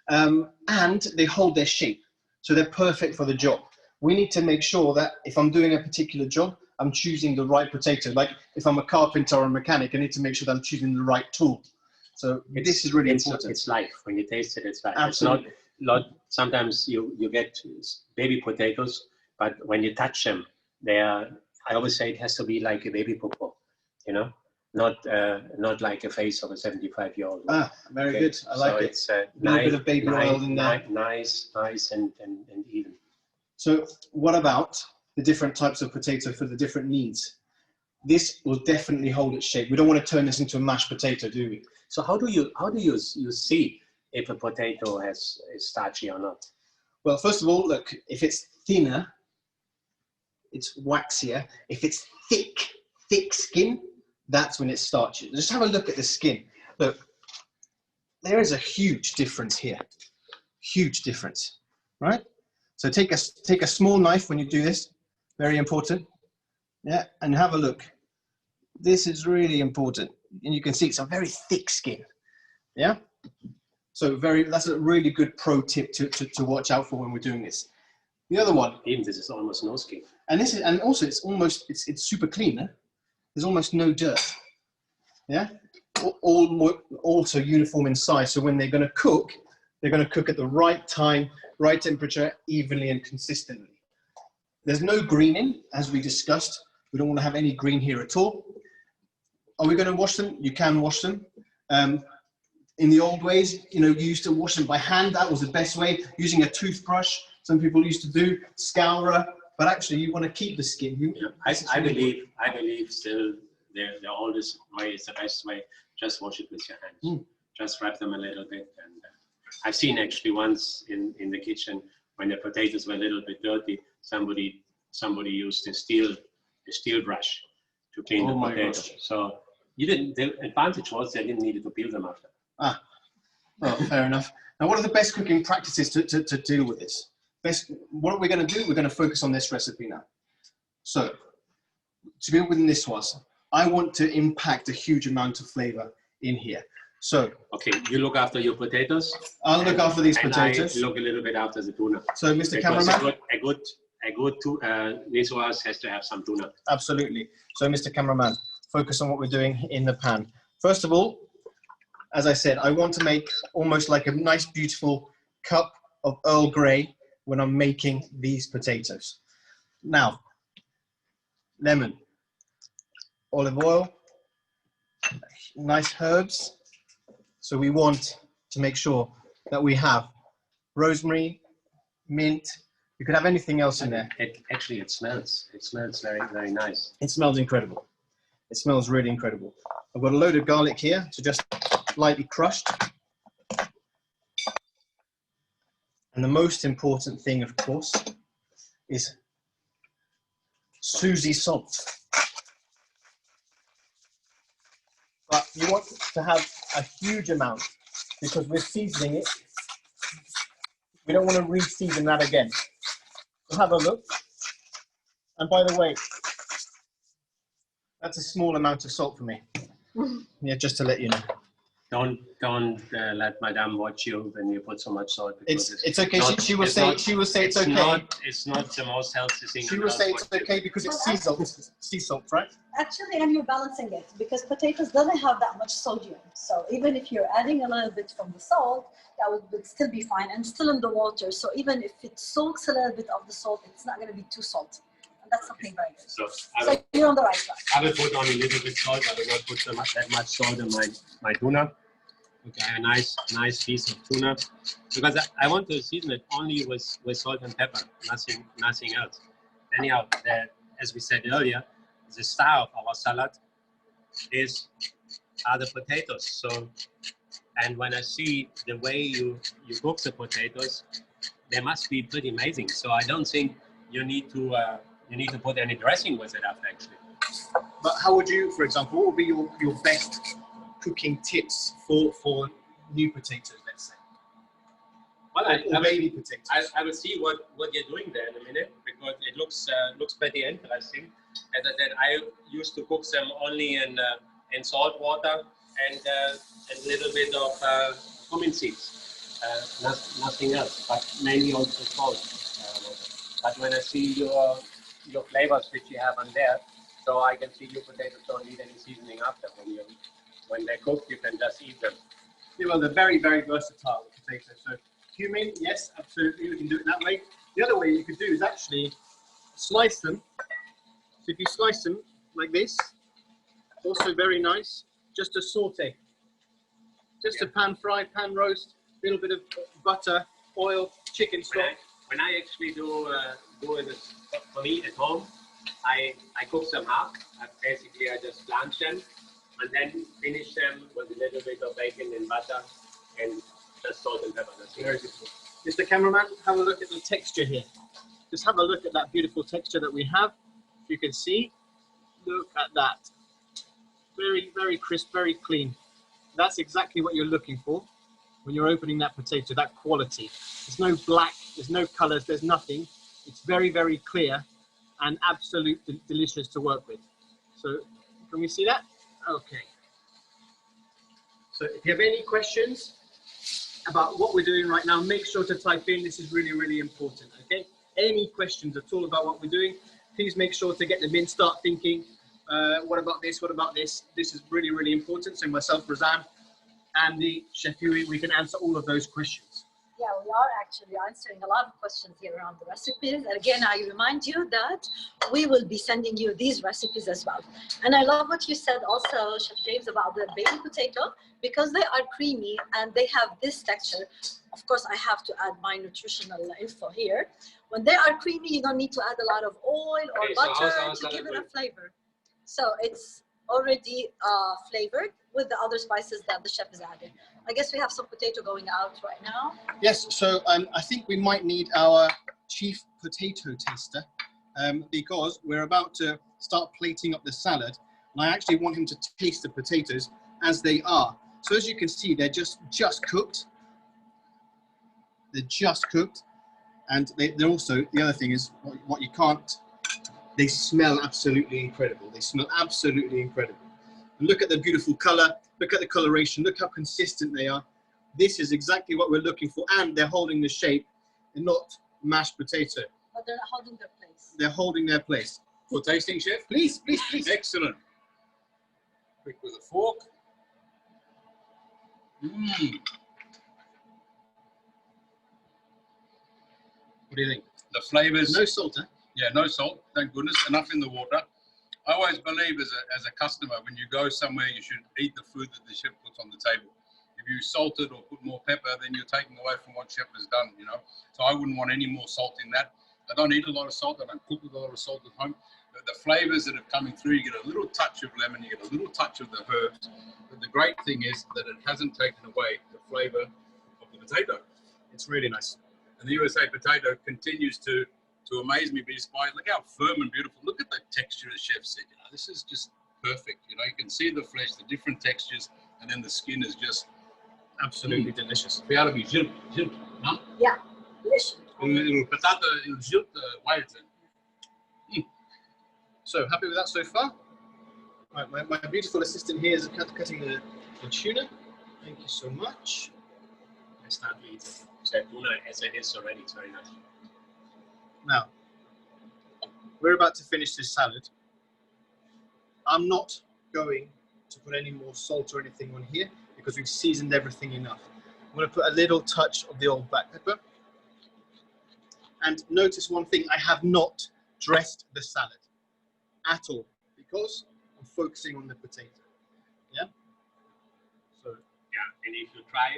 and they hold their shape. So they're perfect for the job. We need to make sure that if I'm doing a particular job, I'm choosing the right potato. Like if I'm a carpenter or a mechanic, I need to make sure that I'm choosing the right tool. So this is really important. It's life. When you taste it, it's life. Absolutely. Sometimes you get baby potatoes, but when you touch them, I always say it has to be like a baby popo, you know, not like a face of a 75-year-old. Very good. I like it. It's a little bit of baby oil in there. Nice and even. So what about the different types of potato for the different needs? This will definitely hold its shape. We don't want to turn this into a mashed potato, do we? So how do you see if a potato is starchy or not? Well, first of all, look, if it's thinner, it's waxier. If it's thick skin, that's when it's starchy. Just have a look at the skin. Look, there is a huge difference here. Huge difference, right? So take a small knife when you do this. Very important. Yeah, and have a look. This is really important. And you can see it's a very thick skin. Yeah? So that's a really good pro tip to watch out for when we're doing this. The other one. Even this is almost no skin. And also it's super clean. Eh? There's almost no dirt. Yeah? Also uniform in size. So when they're going to cook at the right time, right temperature, evenly and consistently. There's no greening, as we discussed. We don't want to have any green here at all. Are we going to wash them? You can wash them. In the old ways, you used to wash them by hand. That was the best way. Using a toothbrush, some people used to do, scourer. But actually, you want to keep the skin. I believe still the oldest way is the best way. Just wash it with your hands. Just wrap them a little bit. And I've seen actually once in the kitchen when the potatoes were a little bit dirty, somebody used a steel brush to clean the potatoes. Gosh. So the advantage was they didn't need to peel them after. Ah, well, fair enough. Now, what are the best cooking practices to deal with this? What are we going to do? We're going to focus on this recipe now. So, to go within this was, I want to impact a huge amount of flavor in here. So, okay, you look after your potatoes. I'll look after these potatoes. I look a little bit after the tuna. So, Mr. Cameraman, a good Niçoise has to have some tuna. Absolutely. So, Mr. Cameraman, focus on what we're doing in the pan. First of all, as I said, I want to make almost like a nice, beautiful cup of Earl Grey when I'm making these potatoes. Now, lemon, olive oil, nice herbs. So we want to make sure that we have rosemary, mint. You could have anything else in there. It smells. It smells very, very nice. It smells incredible. It smells really incredible. I've got a load of garlic here, so just lightly crushed. And the most important thing, of course, is Susie salt. But you want to have a huge amount because we're seasoning it. We don't want to re-season that again. So have a look. And by the way, that's a small amount of salt for me. Yeah, just to let you know. Don't let Madame watch you when you put so much salt. It's okay. She will say it's okay. It's not the most healthy thing. She will say it's okay because it's sea salt. Sea salt, right? Actually, and you're balancing it because potatoes doesn't have that much sodium. So even if you're adding a little bit from the salt, that would still be fine and still in the water. So even if it soaks a little bit of the salt, it's not going to be too salty. That's something very good. So you're on the right track. I will put on a little bit salt. I will not put that much salt in my tuna. Okay, a nice piece of tuna, because I want to season it only with salt and pepper, nothing else. Anyhow, as we said earlier, the star of our salad are the potatoes. So, and when I see the way you cook the potatoes, they must be pretty amazing. So I don't think you need to put any dressing with it after, actually. But how would you, for example, what would be your best cooking tips for new potatoes, let's say? Well, baby potatoes. I will see what you're doing there in a minute, because it looks pretty interesting. As I said, I used to cook them only in salt water and a little bit of cumin seeds, nothing else, but mainly also salt water. But when I see your flavors which you have on there, so I can see your potatoes don't need any seasoning after. When they're cooked, you can just eat them. Yeah, well, they're very, very versatile potatoes. So cumin, yes, absolutely, we can do it that way. The other way you could do is actually slice them. So if you slice them like this, also very nice, just a saute. Just a pan fry, pan roast, a little bit of butter, oil, chicken stock. When I actually do it for me at home, I cook them half. Basically, I just blanch them and then finish them with a little bit of bacon and butter and just salt and pepper. That's very beautiful. Mr. Cameraman, have a look at the texture here. Just have a look at that beautiful texture that we have. If you can see, look at that. Very, very crisp, very clean. That's exactly what you're looking for when you're opening that potato, that quality. There's no black, there's no colors, there's nothing. It's very, very clear and absolutely delicious to work with. So can we see that? Okay. So if you have any questions about what we're doing right now, make sure to type in. This is really, really important, okay? Any questions at all about what we're doing, please make sure to get them in. Start thinking, what about this? What about this? This is really, really important. So myself, Razan, Andy, Chef Huey, we can answer all of those questions. Yeah, we are actually answering a lot of questions here around the recipes. And again, I remind you that we will be sending you these recipes as well. And I love what you said also, Chef James, about the baby potato, because they are creamy and they have this texture. Of course, I have to add my nutritional info here. When they are creamy, you don't need to add a lot of oil or butter to give it a flavor. So it's already flavored with the other spices that the chef is adding. I guess we have some potato going out right now. Yes, so I think we might need our chief potato taster because we're about to start plating up the salad, and I actually want him to taste the potatoes as they are. So as you can see, they're just cooked. They're just cooked, and they're also, the other thing is what you can't, they smell absolutely incredible. They smell absolutely incredible. And look at the beautiful color, look at the coloration, look how consistent they are. This is exactly what we're looking for, and they're holding the shape and not mashed potato. But they're holding their place. They're holding their place. For tasting, chef? Please, please, please. Excellent. Quick with a fork. Mmm. What do you think? The flavors. No salt, huh? Yeah, no salt, thank goodness, enough in the water. I always believe as a customer, when you go somewhere, you should eat the food that the chef puts on the table. If you salt it or put more pepper, then you're taking away from what chef has done, you know. So I wouldn't want any more salt in that. I don't eat a lot of salt, I don't cook with a lot of salt at home. But the flavors that are coming through, you get a little touch of lemon, you get a little touch of the herbs. But the great thing is that it hasn't taken away the flavor of the potato. It's really nice. And the USA potato continues to amaze me, be inspired. Look how firm and beautiful. Look at the texture, as chef said. You know, this is just perfect. You know, you can see the flesh, the different textures, and then the skin is just absolutely delicious. Be able to be gilt, no? Yeah, delicious. El potato, el gilt, wild. So happy with that so far? Right, my beautiful assistant here is cutting the tuna. Thank you so much. I start to eat it. So tuna as it is already, it's very nice. Now, we're about to finish this salad. I'm not going to put any more salt or anything on here because we've seasoned everything enough. I'm going to put a little touch of the old black pepper. And notice one thing, I have not dressed the salad at all because I'm focusing on the potato. Yeah? So, yeah, and if you try,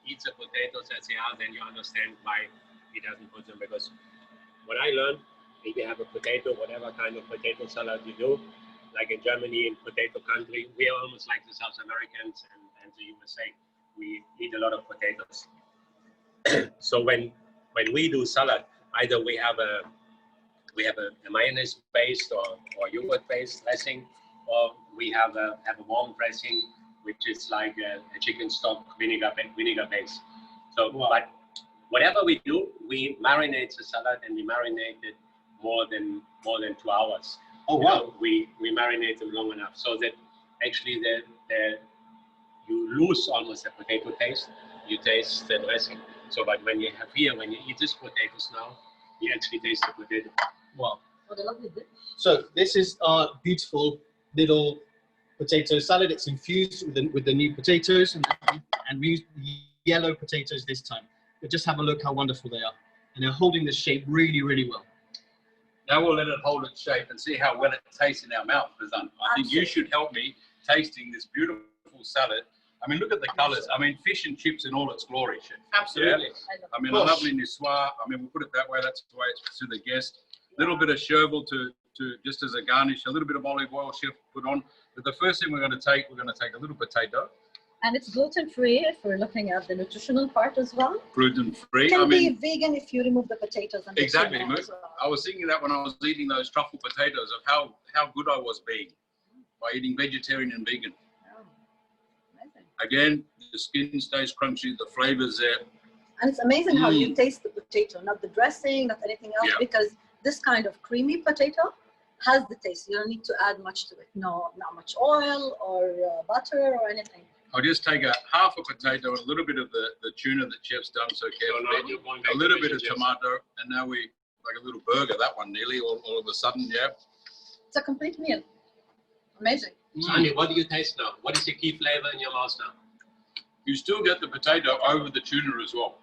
eat the potatoes as they are, then you understand why he doesn't put them, because what I learned, if you have a potato, whatever kind of potato salad you do, like in Germany, in potato country, we are almost like the South Americans and the USA. We eat a lot of potatoes. So when we do salad, either we have a mayonnaise based or yogurt based dressing, or we have a warm dressing, which is like a chicken stock vinegar based. So, but whatever we do, we marinate the salad, and we marinate it more than 2 hours. Oh wow! We marinate them long enough so that actually you lose almost the potato taste. You taste the dressing. So, but when you eat these potatoes now, you actually taste the potato. Wow! What a lovely dish. So this is our beautiful little potato salad. It's infused with the new potatoes, and we used yellow potatoes this time. But just have a look how wonderful they are. And they're holding the shape really, really well. Now we'll let it hold its shape and see how well it tastes in our mouth, Razan. I think you should help me tasting this beautiful salad. I mean, look at the colors. I mean, fish and chips in all its glory, chef. Absolutely. Yeah? I mean, a lovely niçoise. I mean, we'll put it that way. That's the way it's to the guest. A little bit of chervil to just as a garnish. A little bit of olive oil, chef, put on. But the first thing we're going to take a little potato. And it's gluten-free if we're looking at the nutritional part as well. Gluten-free. It can be vegan if you remove the potatoes and the exactly. tuna as well. I was thinking that when I was eating those truffle potatoes of how good I was being by eating vegetarian and vegan. Oh, amazing. Again, the skin stays crunchy, the flavors there. And it's amazing how you taste the potato, not the dressing, not anything else, Yeah. because this kind of creamy potato has the taste. You don't need to add much to it. No, not much oil or butter or anything. I'll just take half a potato and a little bit of the tuna that Chef's done so carefully, a little bit of tomato, and now we, like a little burger, that one nearly, all of a sudden, yeah. It's a complete meal. Amazing. Andy, what do you taste now? What is your key flavor in your mouth now? You still get the potato over the tuna as well,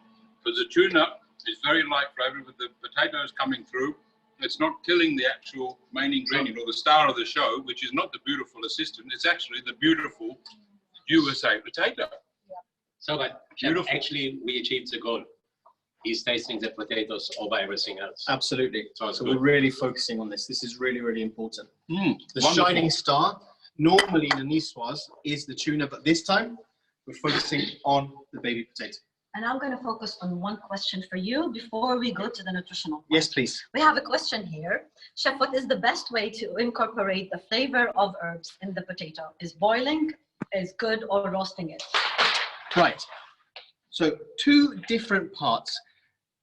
because the tuna is very light flavored with the potatoes coming through. It's not killing the actual main ingredient or the star of the show, which is not the beautiful assistant. It's actually the beautiful USA potato. So, but actually, we achieved the goal. He's tasting the potatoes over everything else. Absolutely. So we're really focusing on this. This is really, really important. The Wonderful. shining star, normally in a niçoise, is the tuna, but this time we're focusing on the baby potato. And I'm going to focus on one question for you before we go to the nutritional part. Yes, please. We have a question here. Chef, what is the best way to incorporate the flavor of herbs in the potato? Is boiling is good or roasting it? Right. So 2 different parts.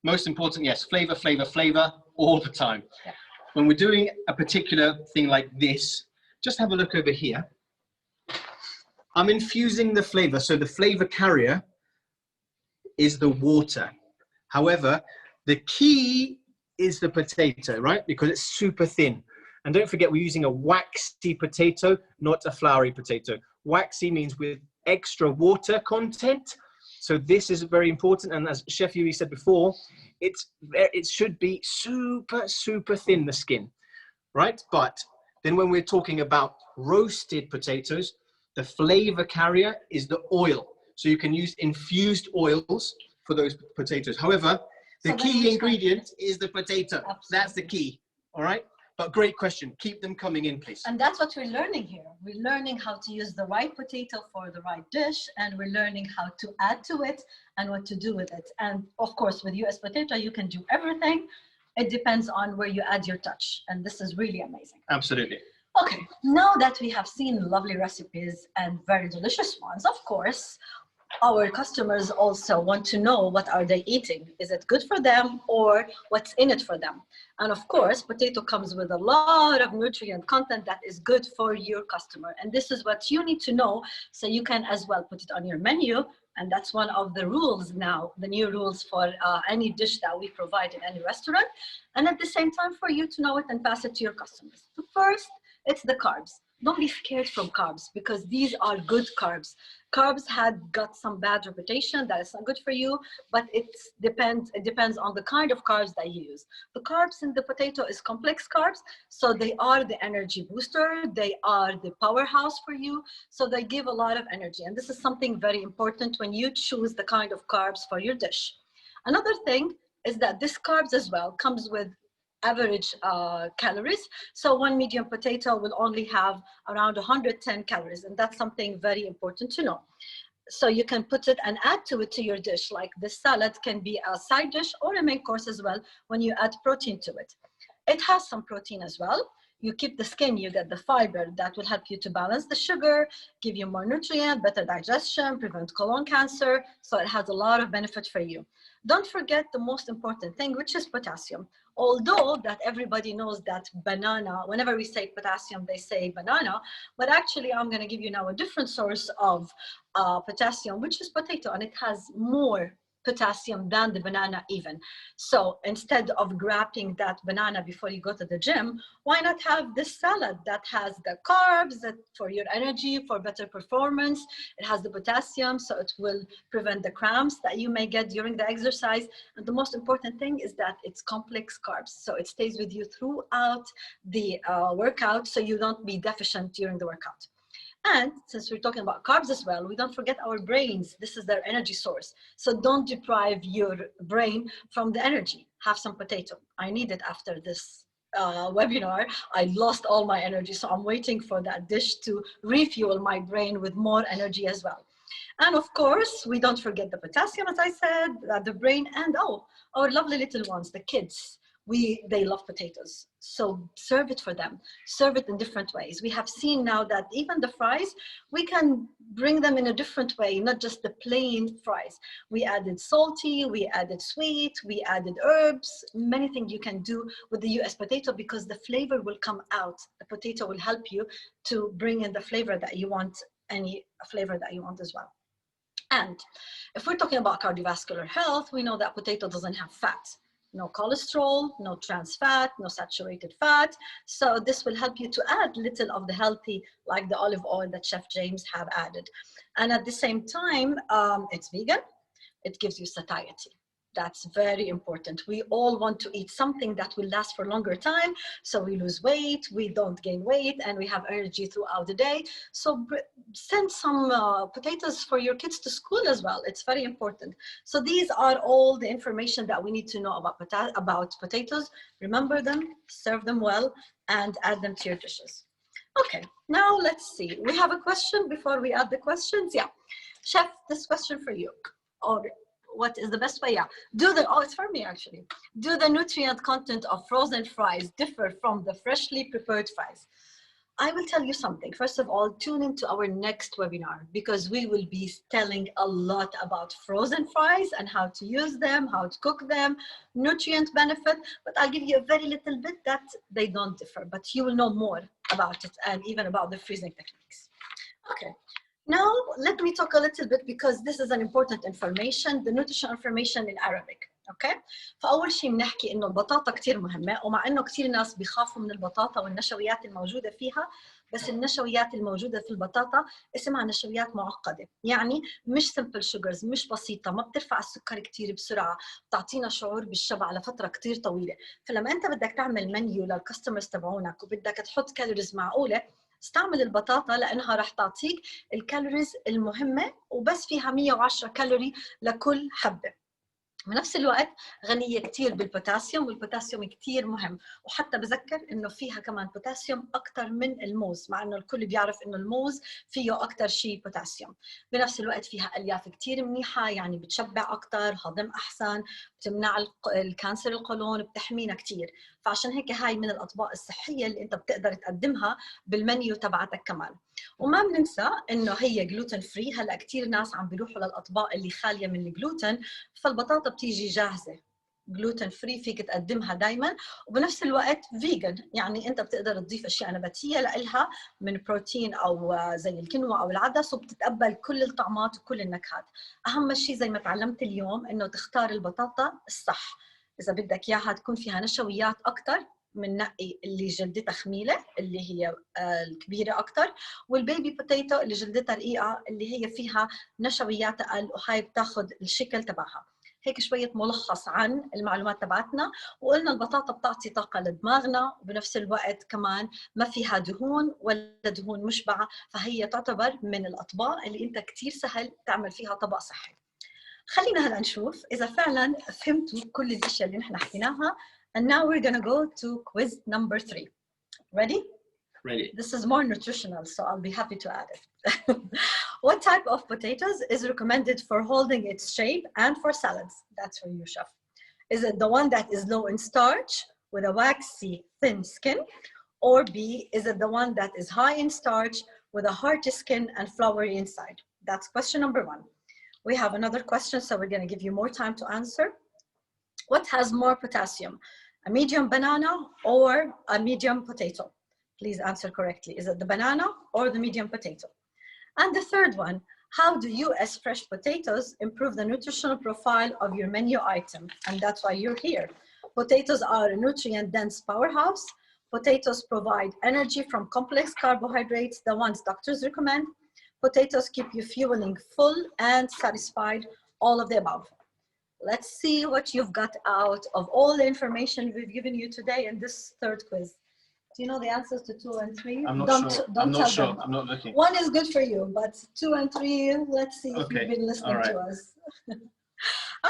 Most important, yes, flavor, flavor, flavor, all the time. Yeah. When we're doing a particular thing like this, just have a look over here. I'm infusing the flavor. So the flavor carrier is the water. However, the key is the potato, right? Because it's super thin. And don't forget, we're using a waxy potato, not a flowery potato. Waxy means with extra water content. So this is very important. And as Chef Yui said before, it should be super, super thin, the skin, right? But then when we're talking about roasted potatoes, the flavor carrier is the oil. So you can use infused oils for those potatoes. However, the key ingredient is the potato. Absolutely. That's the key, all right? But great question. Keep them coming in, please. And that's what we're learning here. We're learning how to use the right potato for the right dish, and we're learning how to add to it and what to do with it. And of course, with US Potato, you can do everything. It depends on where you add your touch. And this is really amazing. Absolutely. Okay, now that we have seen lovely recipes and very delicious ones, of course, our customers also want to know what are they eating. Is it good for them or what's in it for them? And of course, potato comes with a lot of nutrient content that is good for your customer. And this is what you need to know so you can as well put it on your menu. And that's one of the rules now, the new rules for any dish that we provide in any restaurant. And at the same time for you to know it and pass it to your customers. So first, it's the carbs. Don't be scared from carbs because these are good carbs. Carbs had got some bad reputation that is not good for you, but it depends on the kind of carbs that you use. The carbs in the potato is complex carbs, so they are the energy booster, they are the powerhouse for you, so they give a lot of energy. And this is something very important when you choose the kind of carbs for your dish. Another thing is that this carbs as well comes with average calories. So one medium potato will only have around 110 calories, and that's something very important to know. So you can put it and add to it to your dish, like this salad can be a side dish or a main course as well when you add protein to it. It has some protein as well. You keep the skin, you get the fiber that will help you to balance the sugar, give you more nutrient, better digestion, prevent colon cancer. So it has a lot of benefit for you. Don't forget the most important thing, which is potassium. Although that everybody knows that banana, whenever we say potassium, they say banana, but actually I'm gonna give you now a different source of potassium, which is potato, and it has more potassium than the banana even. So instead of grabbing that banana before you go to the gym, why not have this salad that has the carbs that for your energy, for better performance. It has the potassium, so it will prevent the cramps that you may get during the exercise. And the most important thing is that it's complex carbs, so it stays with you throughout the workout, so you don't be deficient during the workout. And since we're talking about carbs as well, we don't forget our brains. This is their energy source. So don't deprive your brain from the energy. Have some potato. I need it after this webinar. I lost all my energy, so I'm waiting for that dish to refuel my brain with more energy as well. And of course, we don't forget the potassium, as I said, the brain, and oh, our lovely little ones, the kids. They love potatoes. So serve it for them. Serve it in different ways. We have seen now that even the fries, we can bring them in a different way, not just the plain fries. We added salty, we added sweet, we added herbs, many things you can do with the US potato because the flavor will come out. The potato will help you to bring in the flavor that you want, any flavor that you want as well. And if we're talking about cardiovascular health, we know that potato doesn't have fat. No cholesterol, no trans fat, no saturated fat. So this will help you to add little of the healthy, like the olive oil that Chef James have added. And at the same time, it's vegan. It gives you satiety. That's very important. We all want to eat something that will last for longer time. So we lose weight, we don't gain weight, and we have energy throughout the day. So send some potatoes for your kids to school as well. It's very important. So these are all the information that we need to know about potatoes. Remember them, serve them well, and add them to your dishes. Okay, now let's see. We have a question before we add the questions. Yeah, Chef, this question for you. Or what is the best way? Yeah, it's for me actually. Do the nutrient content of frozen fries differ from the freshly prepared fries? I will tell you something. First of all, tune into our next webinar because we will be telling a lot about frozen fries and how to use them, how to cook them, nutrient benefit, but I'll give you a very little bit that they don't differ, but you will know more about it and even about the freezing techniques. Okay. Now, let me talk a little bit because this is an important information, the nutritional information in Arabic, okay? فأول شيء بنحكي إنه البطاطا كتير مهمة ومع إنه كتير ناس بيخافوا من البطاطا والنشويات الموجودة فيها بس النشويات الموجودة في البطاطا اسمها نشويات معقدة يعني مش simple sugars مش بسيطة ما بترفع السكر كتير بسرعة بتعطينا شعور بالشبع لفترة كتير طويلة فلما أنت بدك تعمل منيو للكاستمرز تبعونك وبدك تحط كالوريز معقولة استعمل البطاطا لأنها رح تعطيك الكالوريز المهمة وبس فيها 110 كالوري لكل حبة. بنفس الوقت غنية كتير بالبوتاسيوم والبوتاسيوم كتير مهم وحتى بذكر إنه فيها كمان بوتاسيوم أكتر من الموز مع إنه الكل بيعرف إنه الموز فيه أكتر شيء بوتاسيوم. بنفس الوقت فيها ألياف كتير منيحة يعني بتشبع أكتر هضم أحسن بتمنع الكانسر القولون بتحمينا كتير فعشان هيك هاي من الأطباق الصحية اللي أنت بتقدر تقدمها بالمنيو تبعتك كمان. وما بننسى إنه هي جلوتين فري هلا كتير ناس عم بيروحوا للأطباق اللي خالية من الجلوتين فالبطاطا بتيجي جاهزة جلوتين فري فيك تقدمها دايما وبنفس الوقت فيجن يعني انت بتقدر تضيف اشياء نباتيه لها من بروتين او زي الكينوا او العدس وبتتقبل كل الطعمات وكل النكهات. اهم شيء زي ما تعلمت اليوم انه تختار البطاطا الصح اذا بدك اياها تكون فيها نشويات اكثر من نقي اللي جلدتها خميله اللي هي الكبيره اكثر والبيبي بوتيتو اللي جلدتها رقيقه اللي هي فيها نشويات اقل وهاي بتاخذ الشكل تبعها. هيك شوية ملخص عن المعلومات تبعتنا وقلنا البطاطا بتعطي طاقة لدماغنا وبنفس الوقت كمان ما فيها دهون ولا دهون مشبعة فهي تعتبر من الأطباق اللي أنت كتير سهل تعمل فيها طبق صحي. خلينا هلا نشوف إذا فعلا فهمتوا كل الأشياء اللي نحن حكيناها and now we're gonna go to quiz number 3. Ready? Ready. This is more nutritional, so I'll be happy to add it. What type of potatoes is recommended for holding its shape and for salads? That's for you, Chef. Is it the one that is low in starch with a waxy, thin skin? Or B, is it the one that is high in starch with a hearty skin and floury inside? That's question number 1. We have another question, so we're going to give you more time to answer. What has more potassium, a medium banana or a medium potato? Please answer correctly. Is it the banana or the medium potato? And the third one, how do U.S. fresh potatoes improve the nutritional profile of your menu item? And that's why you're here. Potatoes are a nutrient-dense powerhouse. Potatoes provide energy from complex carbohydrates, the ones doctors recommend. Potatoes keep you fueling full and satisfied, all of the above. Let's see what you've got out of all the information we've given you today in this third quiz. Do you know the answers to 2 and 3? I'm not sure. Don't I'm not sure. them. I'm not looking. 1 is good for you, but 2 and 3, let's see if Okay. you've been listening All right. to us.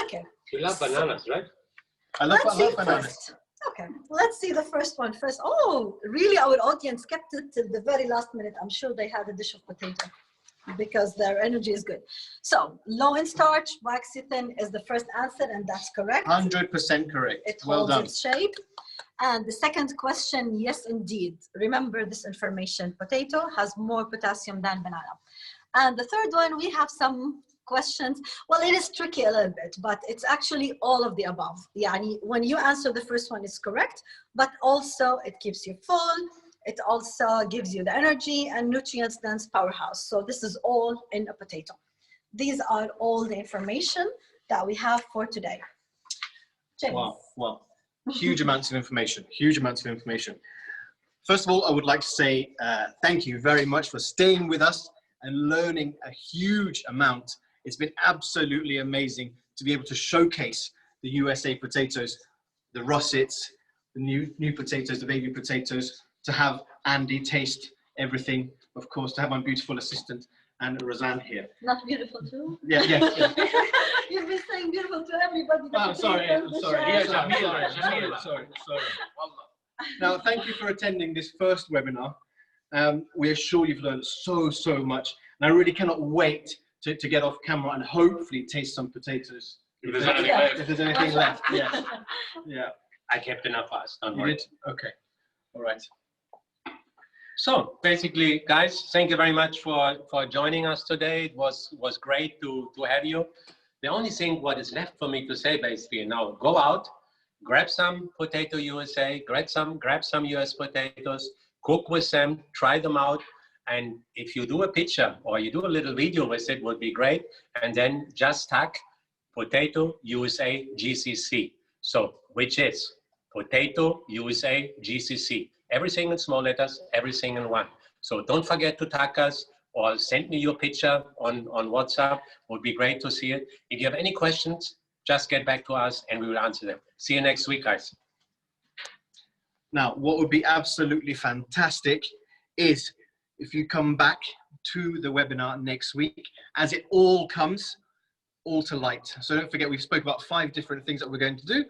Okay. You love bananas, right? I love bananas. First. Okay, let's see the first one first. Oh, really? Our audience kept it till the very last minute. I'm sure they had a dish of potato. because their energy is good. So low in starch, waxy thin is the first answer, and that's correct. 100% correct. It Well holds done. its shape. And the second question, yes, indeed. Remember this information. Potato has more potassium than banana. And the third one, we have some questions. Well, it is tricky a little bit, but it's actually all of the above. Yani, when you answer the first one, it's correct, but also it keeps you full. It also gives you the energy and nutrients dense powerhouse. So this is all in a potato. These are all the information that we have for today. James. Wow, wow. Huge amounts of information, huge amounts of information. First of all, I would like to say thank you very much for staying with us and learning a huge amount. It's been absolutely amazing to be able to showcase the USA potatoes, the Russets, the new potatoes, the baby potatoes, to have Andy taste everything, of course, to have my beautiful assistant and Razan here. Not beautiful too? Yeah. You've been saying beautiful to everybody. Oh, sorry. Now, thank you for attending this first webinar. We are sure you've learned so much, and I really cannot wait to get off camera and hopefully taste some potatoes. If there's anything left. If there's anything left, yeah. Yeah. I kept enough for us, don't You worry. did? Okay. All right. So basically, guys, thank you very much for joining us today. It was great to have you. The only thing what is left for me to say basically now, go out, grab some Potato USA, grab some US potatoes, cook with them, try them out. And if you do a picture or you do a little video with it, would be great. And then just tag Potato USA GCC. So which is Potato USA GCC. Everything in small letters, everything in one. So don't forget to tag us or send me your picture on WhatsApp. Would be great to see it. If you have any questions, just get back to us and we will answer them. See you next week, guys. Now, what would be absolutely fantastic is if you come back to the webinar next week, as it all comes all to light. So don't forget, we've spoke about 5 different things that we're going to do.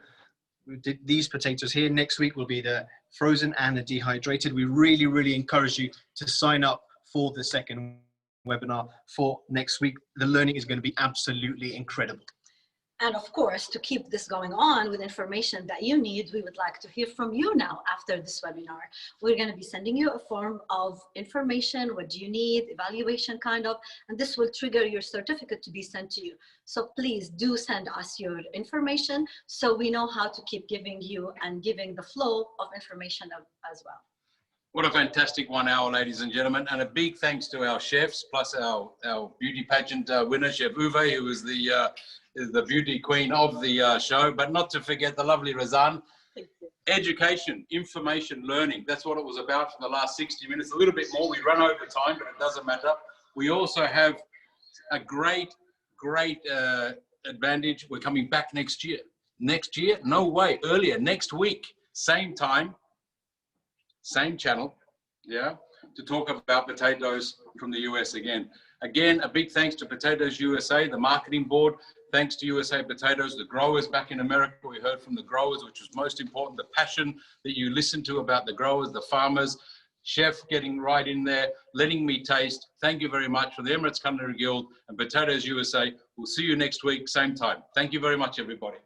We did these potatoes here. Next week will be the frozen and the dehydrated. We really encourage you to sign up for the second webinar for next week. The learning is going to be absolutely incredible. And of course, to keep this going on with information that you need, we would like to hear from you now after this webinar. We're going to be sending you a form of information. What do you need? Evaluation kind of, and this will trigger your certificate to be sent to you. So please do send us your information so we know how to keep giving you and giving the flow of information as well. What a fantastic 1 hour, ladies and gentlemen. And a big thanks to our chefs, plus our beauty pageant winner, Chef Uwe, who is the beauty queen of the show, but not to forget the lovely Razan. Education, information, learning. That's what it was about for the last 60 minutes. A little bit more. We run over time, but it doesn't matter. We also have a great advantage. We're coming back next year. Next year? No way. Earlier, next week. Same time, same channel, yeah, to talk about potatoes from the US again. Again, a big thanks to Potatoes USA, the marketing board. Thanks to USA Potatoes, the growers back in America. We heard from the growers, which was most important, the passion that you listened to about the growers, the farmers, chef getting right in there, letting me taste. Thank you very much for the Emirates Culinary Guild and Potatoes USA. We'll see you next week, same time. Thank you very much, everybody.